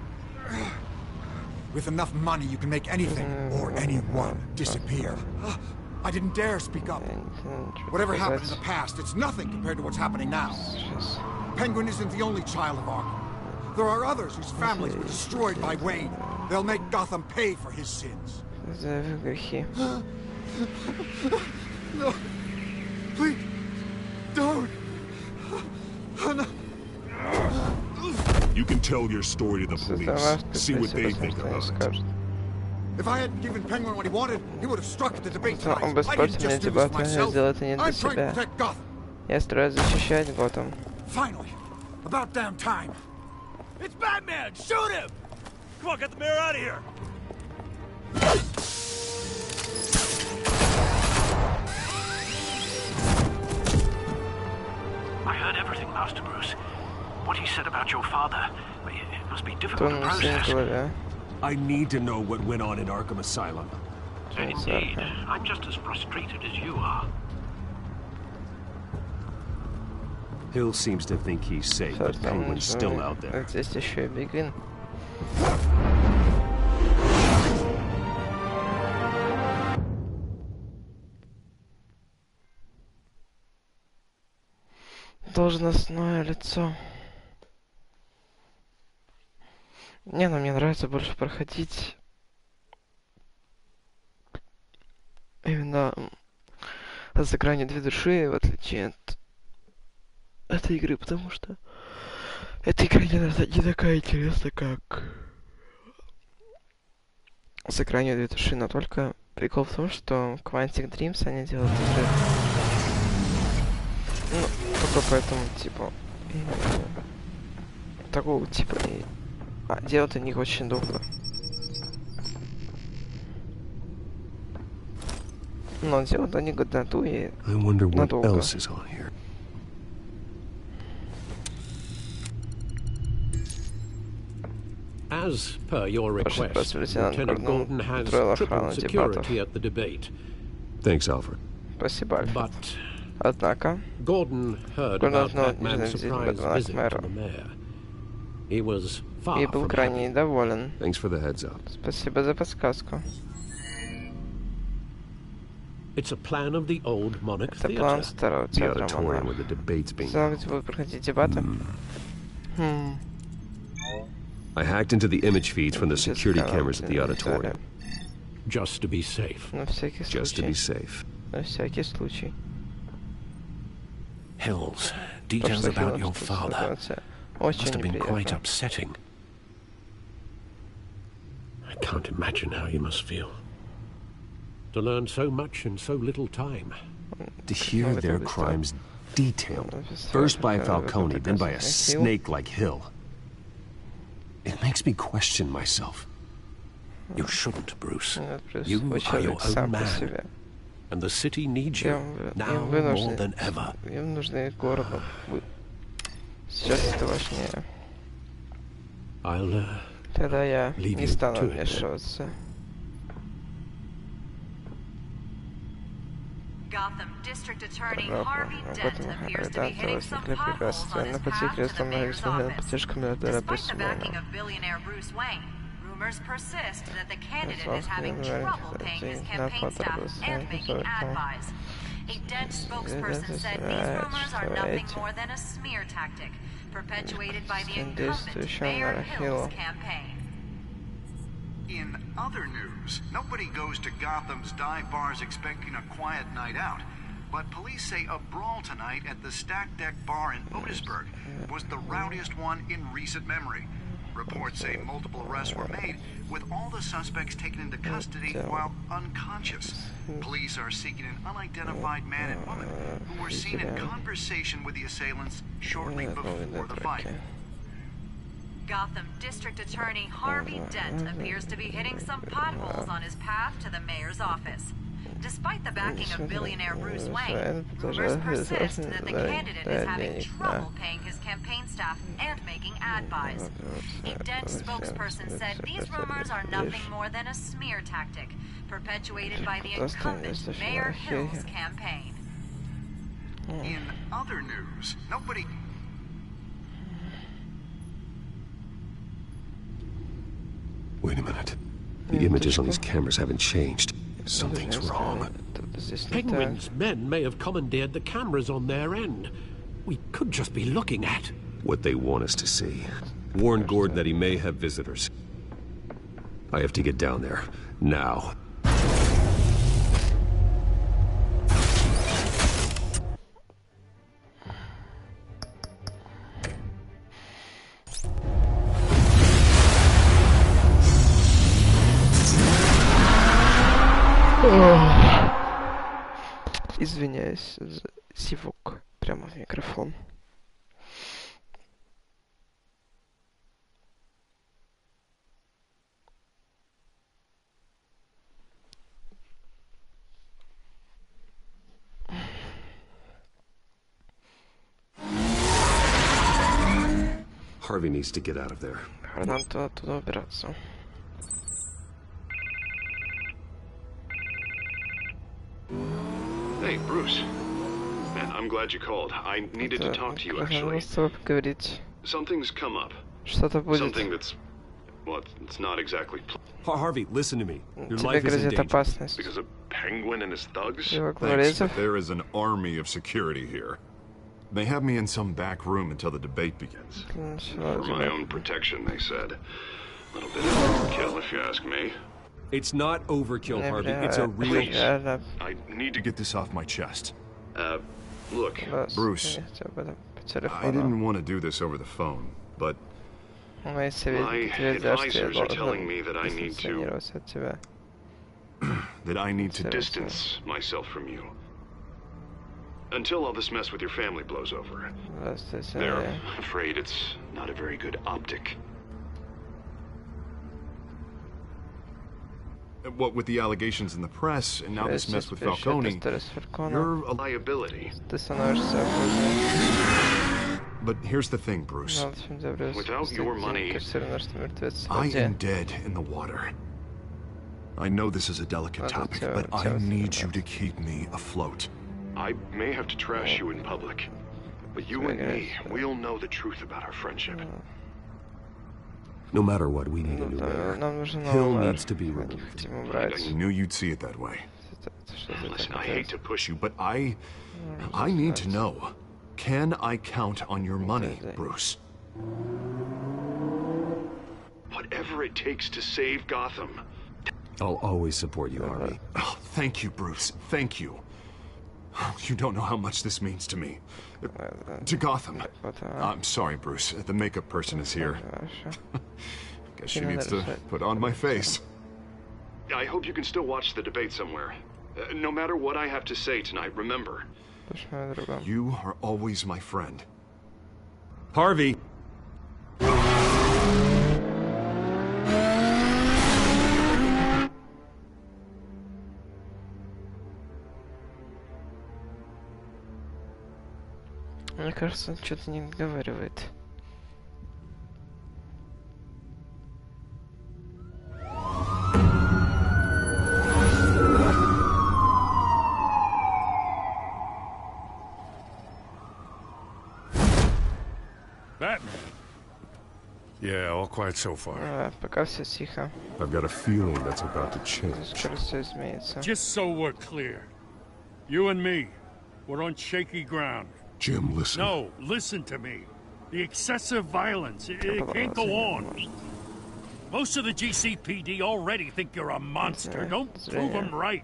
With enough money, you can make anything, or anyone, disappear. I didn't dare speak up. Whatever happened in the past, it's nothing compared to what's happening now. Penguin isn't the only child of Arkham. There are others whose families were destroyed by Wayne. They'll make Gotham pay for his sins. No. Please. Don't. No. You can tell your story to the police. See what they think about it. If I hadn't given Penguin what he wanted, he would have struck at the debate tonight. I didn't just do this myself. I'm trying to protect Gotham. Я стараюсь защищать Готэм. Finally, about damn time. It's Batman! Shoot him! Come on, get the mayor out of here! I heard everything, Master Bruce. What he said about your father, it must be difficult to process. I need to know what went on in Arkham Asylum. Indeed. I'm just as frustrated as you are. Hill seems to think he's safe, but Penguin's still out there. Здесь еще и Бигвин. Должностное лицо. Не, ну мне нравится больше проходить именно за гранью две души, в отличие от этой игры, потому что эта игра не такая интересная, как за гранью две души, но только прикол в том, что Quantic Dreams они делают игры, ну, только поэтому, типа, такого типа, делают они их очень долго. Но делают они годноту и надолго. As per your request, Lieutenant Gordon has triple security at the debate. Thanks, Alfred. Спасибо, Альфред. But однако, Gordon heard about Batman's surprise visit to the mayor. He was far и был крайне недоволен. Thanks for the heads up. Спасибо за подсказку. It's a plan of the old Monarch Это план старого театра Монарх. Зал, где будут проходить дебаты. I hacked into the image feeds from the security cameras at the auditorium. Just to be safe. На всякий случай. Just to be safe. На всякий случай. Hills, details about your father must have been quite upsetting. I can't imagine how you must feel. To learn so much in so little time. To hear their crimes detailed, first by Falcone, then by a snake like Hill. It makes me question myself. You shouldn't, Bruce. You are your own man. And the city needs you, now more than ever. Им нужны городу. Сейчас это важнее. Тогда я не стану вмешиваться. Gotham District Attorney Harvey Dent appears to be hitting some potholes on his path to the mayor's office. Despite the backing of billionaire Bruce Wayne, rumors persist that the candidate is having trouble paying his campaign staff and making ad buys. A Dent spokesperson said these rumors are nothing more than a smear tactic, perpetuated by the incumbent Mayor Hill's campaign. In other news, nobody goes to Gotham's dive bars expecting a quiet night out. But police say a brawl tonight at the Stack Deck Bar in Otisburg was the rowdiest one in recent memory. Reports say multiple arrests were made, with all the suspects taken into custody while unconscious. Police are seeking an unidentified man and woman who were seen in conversation with the assailants shortly before the fight. Gotham District Attorney Harvey Dent appears to be hitting some potholes on his path to the mayor's office. Despite the backing of billionaire Bruce Wayne, rumors persist that the candidate is having trouble paying his campaign staff and making ad buys. A Dent spokesperson said these rumors are nothing more than a smear tactic, perpetuated by the incumbent Mayor Hill's campaign. In other news, nobody... Wait a minute. The images on these cameras haven't changed. Something's wrong. Penguin's men may have commandeered the cameras on their end. We could just be looking at what they want us to see. Warn Gordon that he may have visitors. I have to get down there. Now. Извиняюсь за зевок прямо в микрофон. Harvey needs to get out of there. Надо оттуда убираться. Hey, Bruce. Man, I'm glad you called. I needed to talk to you, actually. Something's come up. Something that's... well, it's not exactly... Harvey, listen to me. Your life is in danger. Because of Penguin and his thugs? Thanks, but there is an army of security here. They have me in some back room until the debate begins. For my own protection, they said. A little bit of overkill, if you ask me. It's not overkill, Harvey. It's a real... Please, I need to get this off my chest. Look, Bruce, I didn't want to do this over the phone, but my advisors are telling me that I need to... that I need to distance myself from you. Until all this mess with your family blows over. They're afraid it's not a very good optic. What with the allegations in the press, and now this mess with Falcone, you're a liability. But here's the thing, Bruce. Without your money, I am dead in the water. I know this is a delicate topic, but I need you to keep me afloat. I may have to trash you in public, but you and me, we'll know the truth about our friendship. No matter what, we need a new mayor. Hill needs to be removed. I knew you'd see it that way. Listen, I hate to push you, but I need to know. Can I count on your money, Bruce? Whatever it takes to save Gotham. I'll always support you, Harvey. Oh, thank you, Bruce. Thank you. You don't know how much this means to me. To Gotham. I'm sorry, Bruce. The makeup person is here. Guess she needs to put on my face. I hope you can still watch the debate somewhere. No matter what I have to say tonight, remember, you are always my friend. Harvey! Мне кажется, он что-то не договаривает. Batman. Yeah, all quiet so far. Пока все тихо. I've got a feeling that's about to change. Скоро все изменится. Just so we're clear, You and me, we're on shaky ground. Jim, listen. No, listen to me. The excessive violence, it can't go on. Most of the GCPD already think you're a monster. Don't prove them right.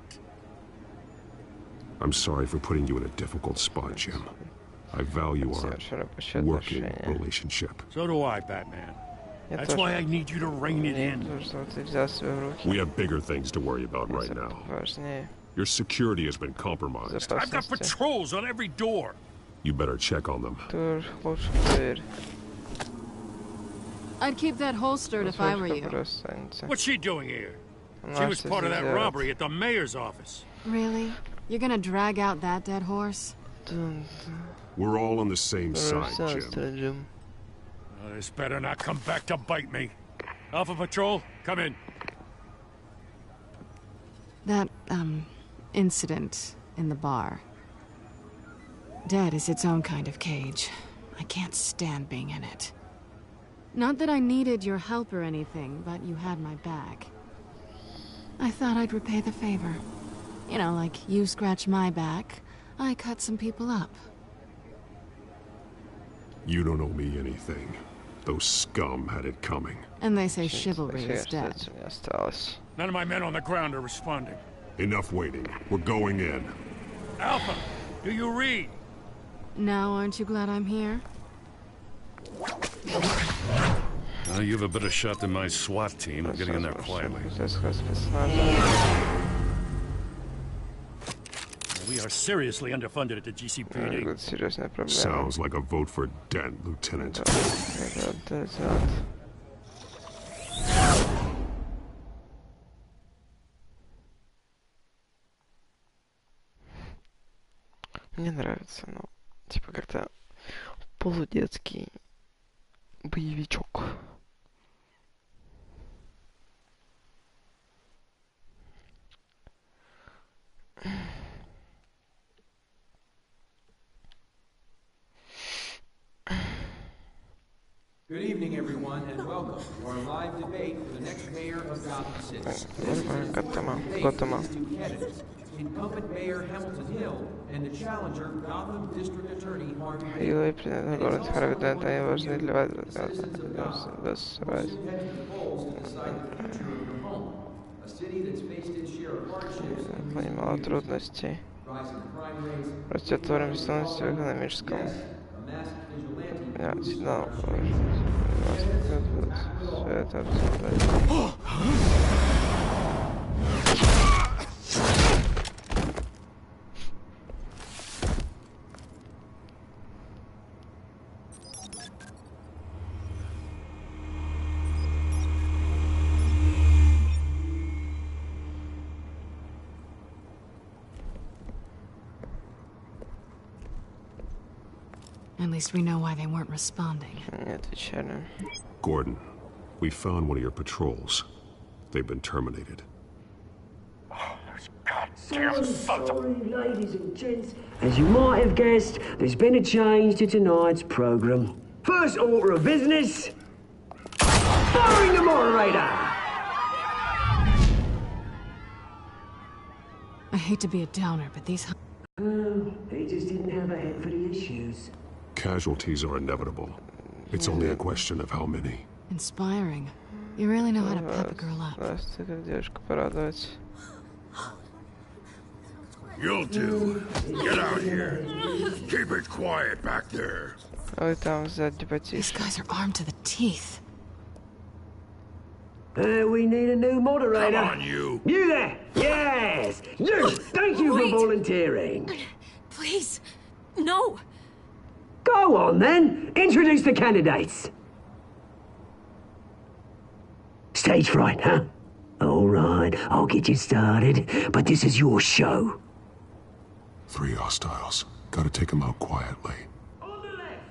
I'm sorry for putting you in a difficult spot, Jim. I value our working relationship. So do I, Batman. That's why I need you to rein it in. We have bigger things to worry about right now. Your security has been compromised. I've got patrols on every door. You better check on them. I'd keep that holstered if I were you. What's she doing here? She was part of that robbery at the mayor's office. Really? You're gonna drag out that dead horse? We're all on the same side, Jim. This better not come back to bite me. Alpha Patrol, come in. That, incident in the bar. Dead is its own kind of cage. I can't stand being in it. Not that I needed your help or anything, but you had my back. I thought I'd repay the favor. You know, like you scratch my back, I cut some people up. You don't owe me anything. Those scum had it coming. And they say chivalry is dead. None of my men on the ground are responding. Enough waiting. We're going in. Alpha, do you read? Now aren't you glad I'm here? You have a better shot than my SWAT team. I'm getting in there quietly. We are seriously underfunded at the GCPD. Sounds like a vote for Dent, Lieutenant. Мне нравится, но типа как-то полудетский боевичок. Good evening, everyone, and welcome to our live debate for the next mayor of Gotham City. This is two candidates, incumbent Mayor Hamilton Hill and the challenger, Gotham District Attorney Harvey Dent. Понимала трудности. Растет уровень бессонности в экономическом. Сигнал. Все это обсуждать. At least we know why they weren't responding. Gordon, we found one of your patrols. They've been terminated. Oh, those goddamn sons of... Sorry, ladies and gents. As you might have guessed, there's been a change to tonight's program. First order of business, firing the moderator! I hate to be a downer, but these... He just didn't have a head for the issues. Casualties are inevitable. It's only a question of how many. Inspiring. You really know how to pep a girl up. You'll do. Get out here. Keep it quiet back there. These guys are armed to the teeth. We need a new moderator. Come on, you. You there. Yes. You. Thank you for volunteering. Please. No. Go on, then. Introduce the candidates. Stage fright, huh? All right, I'll get you started, but this is your show. 3 hostiles. Gotta take them out quietly. On the left,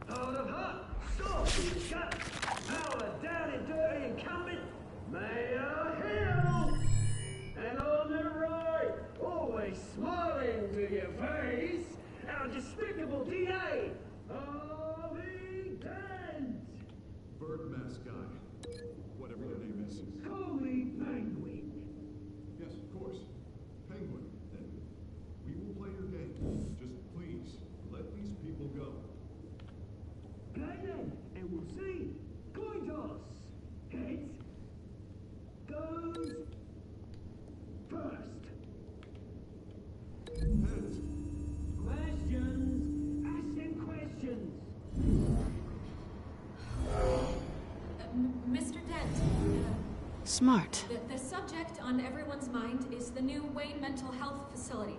out of hut, soft in the gut, power down and dirty incumbent, Mayor Hill. And on the right, always smiling to your face, our despicable DA, Harvey Dent. Bird mask guy. Whatever your name is. Call me Penguin. Yes, of course. Penguin, then. We will Smart. The subject on everyone's mind is the new Wayne Mental Health Facility.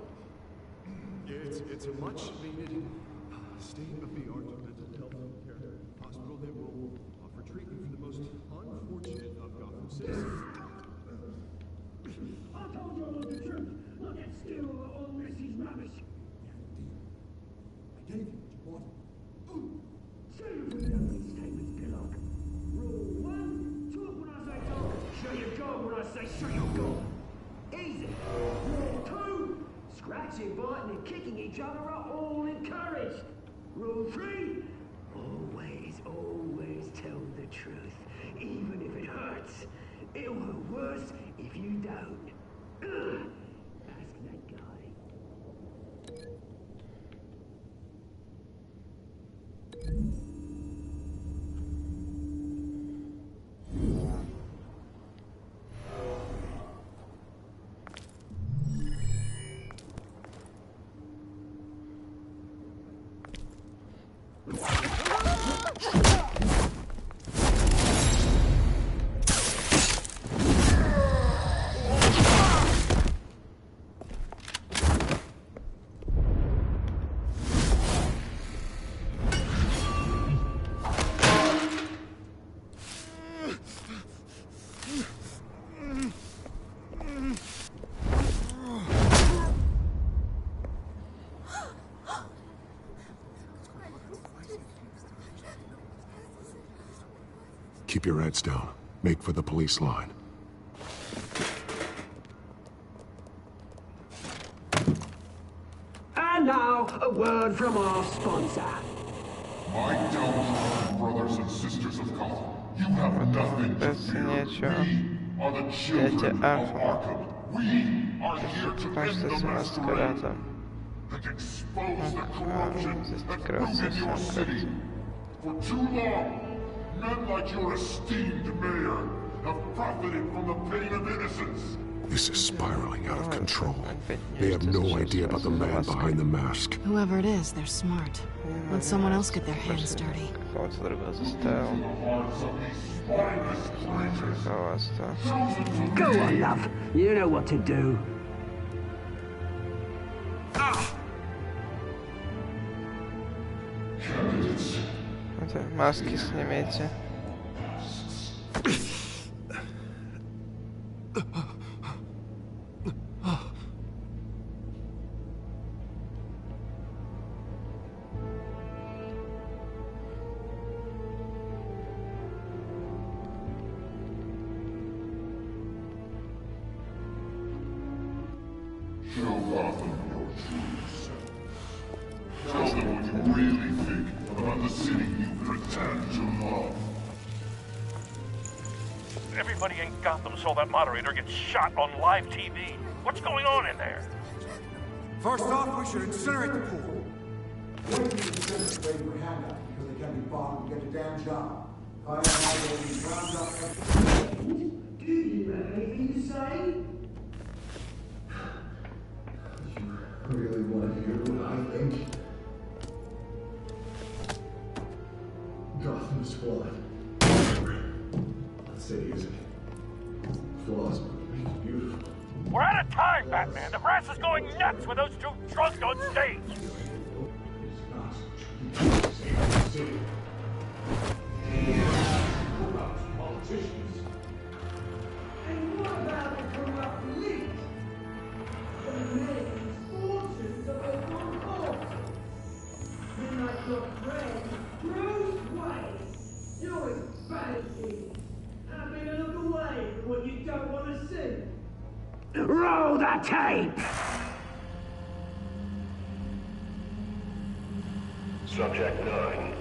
It's a much-needed state-of-the-art mental health care hospital that will offer treatment for the most unfortunate of Gotham citizens. I told you all the truth. I can't steal all Messi's rubbish. I gave you what you wanted. Show you what these statements belong. Rule 1, talk when I say talk. Show your goal when I say show your goal. Easy. Rule 2, scratching, biting and kicking each other are all encouraged. Rule 3, always tell the truth, even if it hurts. It'll hurt worse if you don't. Ask that guy. Keep your heads down. Make for the police line. And now, a word from our sponsor. My downfall, brothers and sisters of Gotham, you have nothing to fear. We are the children of Arkham. We are here to end the masquerade and expose the corruption that ruined your city. For too long, men like your esteemed mayor have profited from the pain of innocence. This is spiraling out of control. They have no idea about the man behind the mask. Whoever it is, they're smart. Let someone else get their hands dirty. Go on, love. You know what to do. Маски снимите. Show Gotham your true self. Tell them what you really think about the city you pretend to love. Everybody in Gotham saw that moderator get shot on live TV. What's going on in there? First off, we should incinerate the pool. Wait for incinerate your handout because they can't be bought and get a damn job. If I don't have any round up. Do you have anything to say? You really want to hear what I think? Gotham is flawed. That city isn't. Flaws make it beautiful. We're out of time, Batman. The brass is going nuts with those two drunks on stage. Corrupt politicians. And what about the corrupt elite? The millions, fortunes of the concourse. You're not your friend, Bruce Wayne. You're his fantasy. Happy to look away from what you don't want to see. Roll the tape! Subject 9.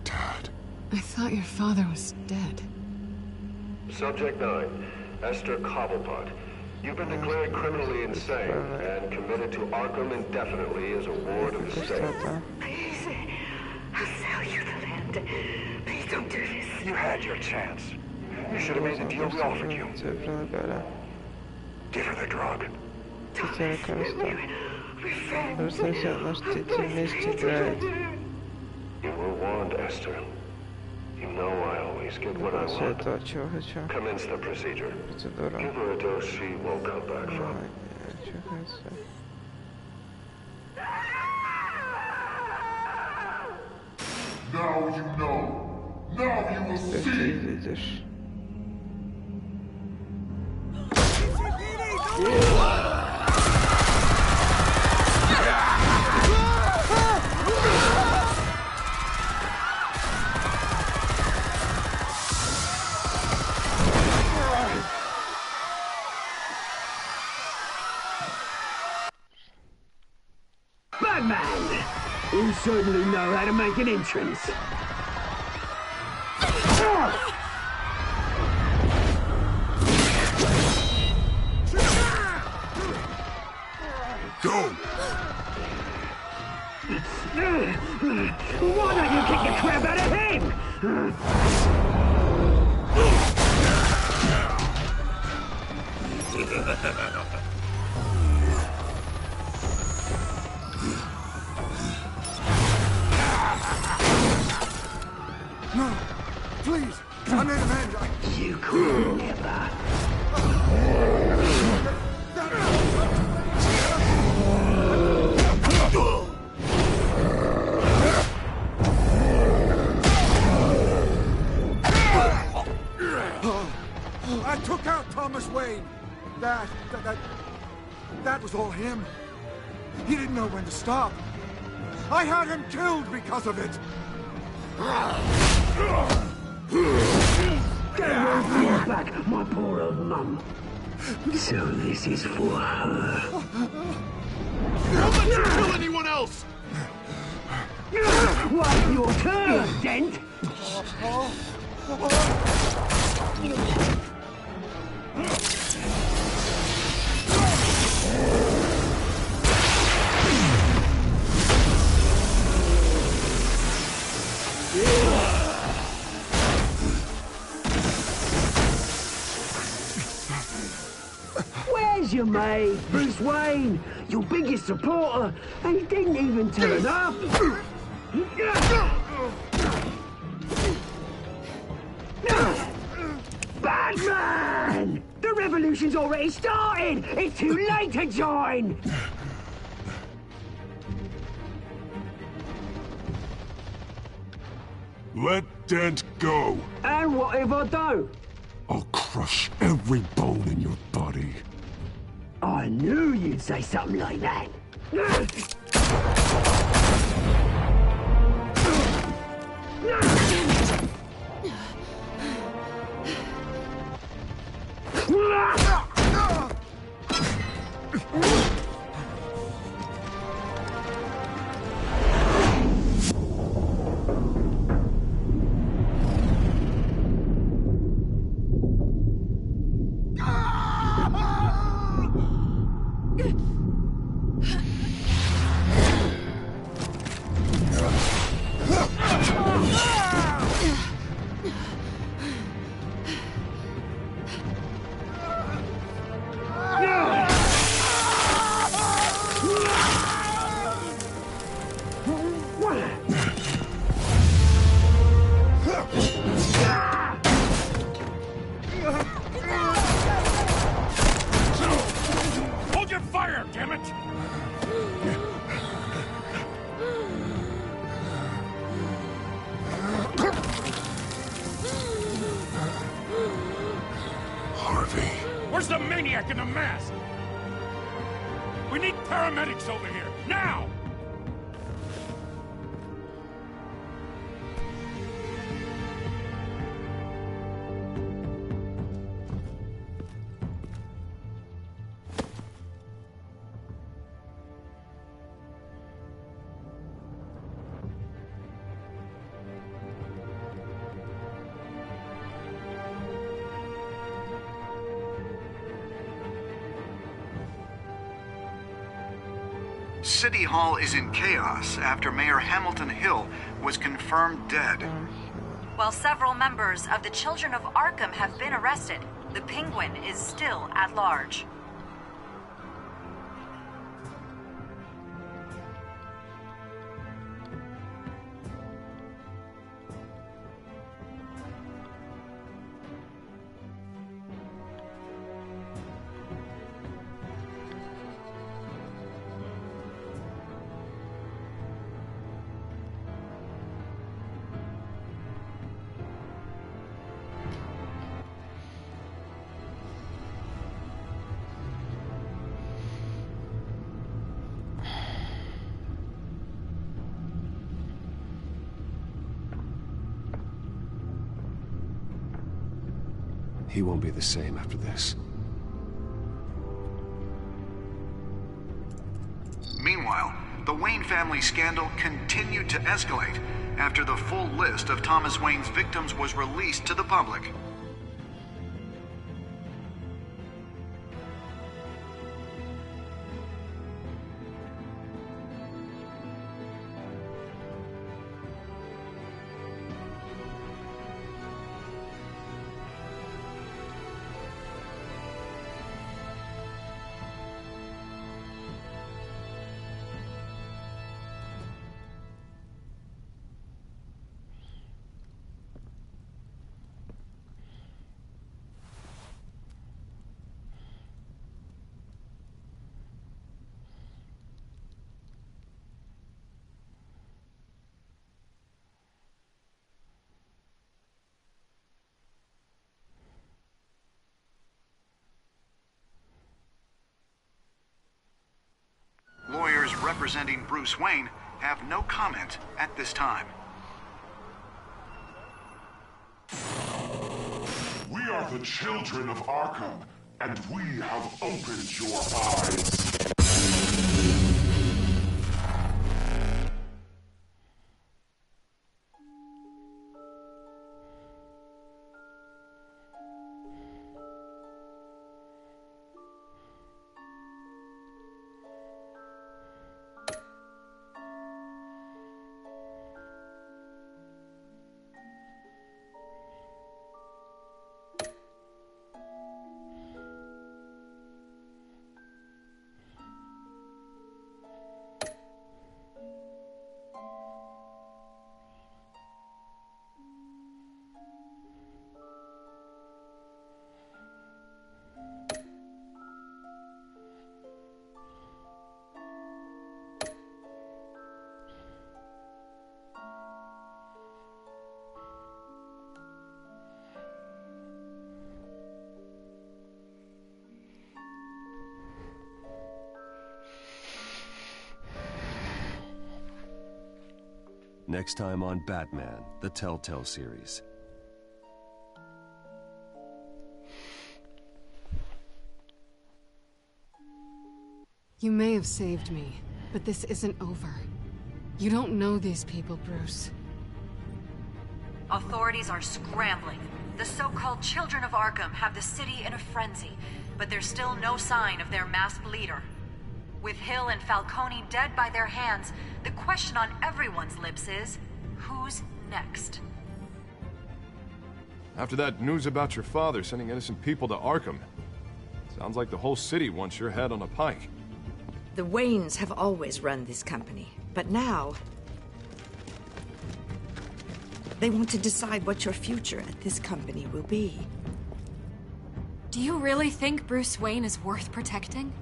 Dad. I thought your father was dead. Subject 9. Esther Cobblepot. You've been declared criminally insane and committed to Arkham indefinitely as a ward of the state. Please, I'll sell you the land. Please don't do this. You had your chance. You should have made the deal we offered you. Give her the drug. We're friends. You were warned, Esther. You know I always get what I want. Commence the procedure. Give her a dose she won't come back from. Now you know. Now you will see. Batman! You certainly know how to make an entrance. Go! Why don't you kick the crap out of him? No, please, I made an end. You could never. I took out Thomas Wayne. That was all him. He didn't know when to stop. I had him killed because of it. Get back, my poor old mum. So this is for her. Don't let you kill anyone else! What's your turn, Dent? Where's your mate, Bruce Wayne? Your biggest supporter, and he didn't even turn up. Batman! The revolution's already started! It's too late to join! Let Dent go. And what if I don't? I'll crush every bone in your body. I knew you'd say something like that. Hold your fire, damn it! Harvey. Where's the maniac in the mask? We need paramedics over here, now! City Hall is in chaos after Mayor Hamilton Hill was confirmed dead. While several members of the Children of Arkham have been arrested, the Penguin is still at large. He won't be the same after this. Meanwhile, the Wayne family scandal continued to escalate after the full list of Thomas Wayne's victims was released to the public. Lawyers representing Bruce Wayne have no comment at this time. We are the children of Arkham, and we have opened your eyes. Next time on Batman, the Telltale series. You may have saved me, but this isn't over. You don't know these people, Bruce. Authorities are scrambling. The so-called Children of Arkham have the city in a frenzy, but there's still no sign of their masked leader. With Hill and Falcone dead by their hands, the question on everyone's lips is, who's next? After that news about your father sending innocent people to Arkham, sounds like the whole city wants your head on a pike. The Waynes have always run this company, but now they want to decide what your future at this company will be. Do you really think Bruce Wayne is worth protecting?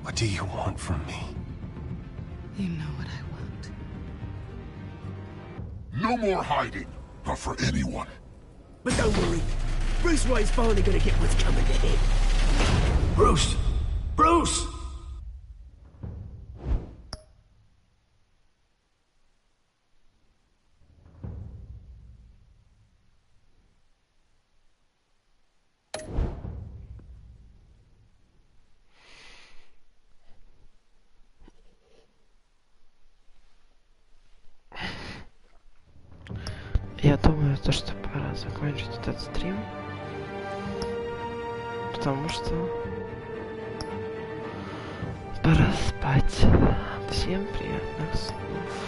What do you want from me? You know what I want. No more hiding, not for anyone. But don't worry, Bruce Wayne's finally gonna get what's coming to him. Bruce! Bruce! Я думаю, что пора закончить этот стрим, потому что пора спать. Всем приятных снов.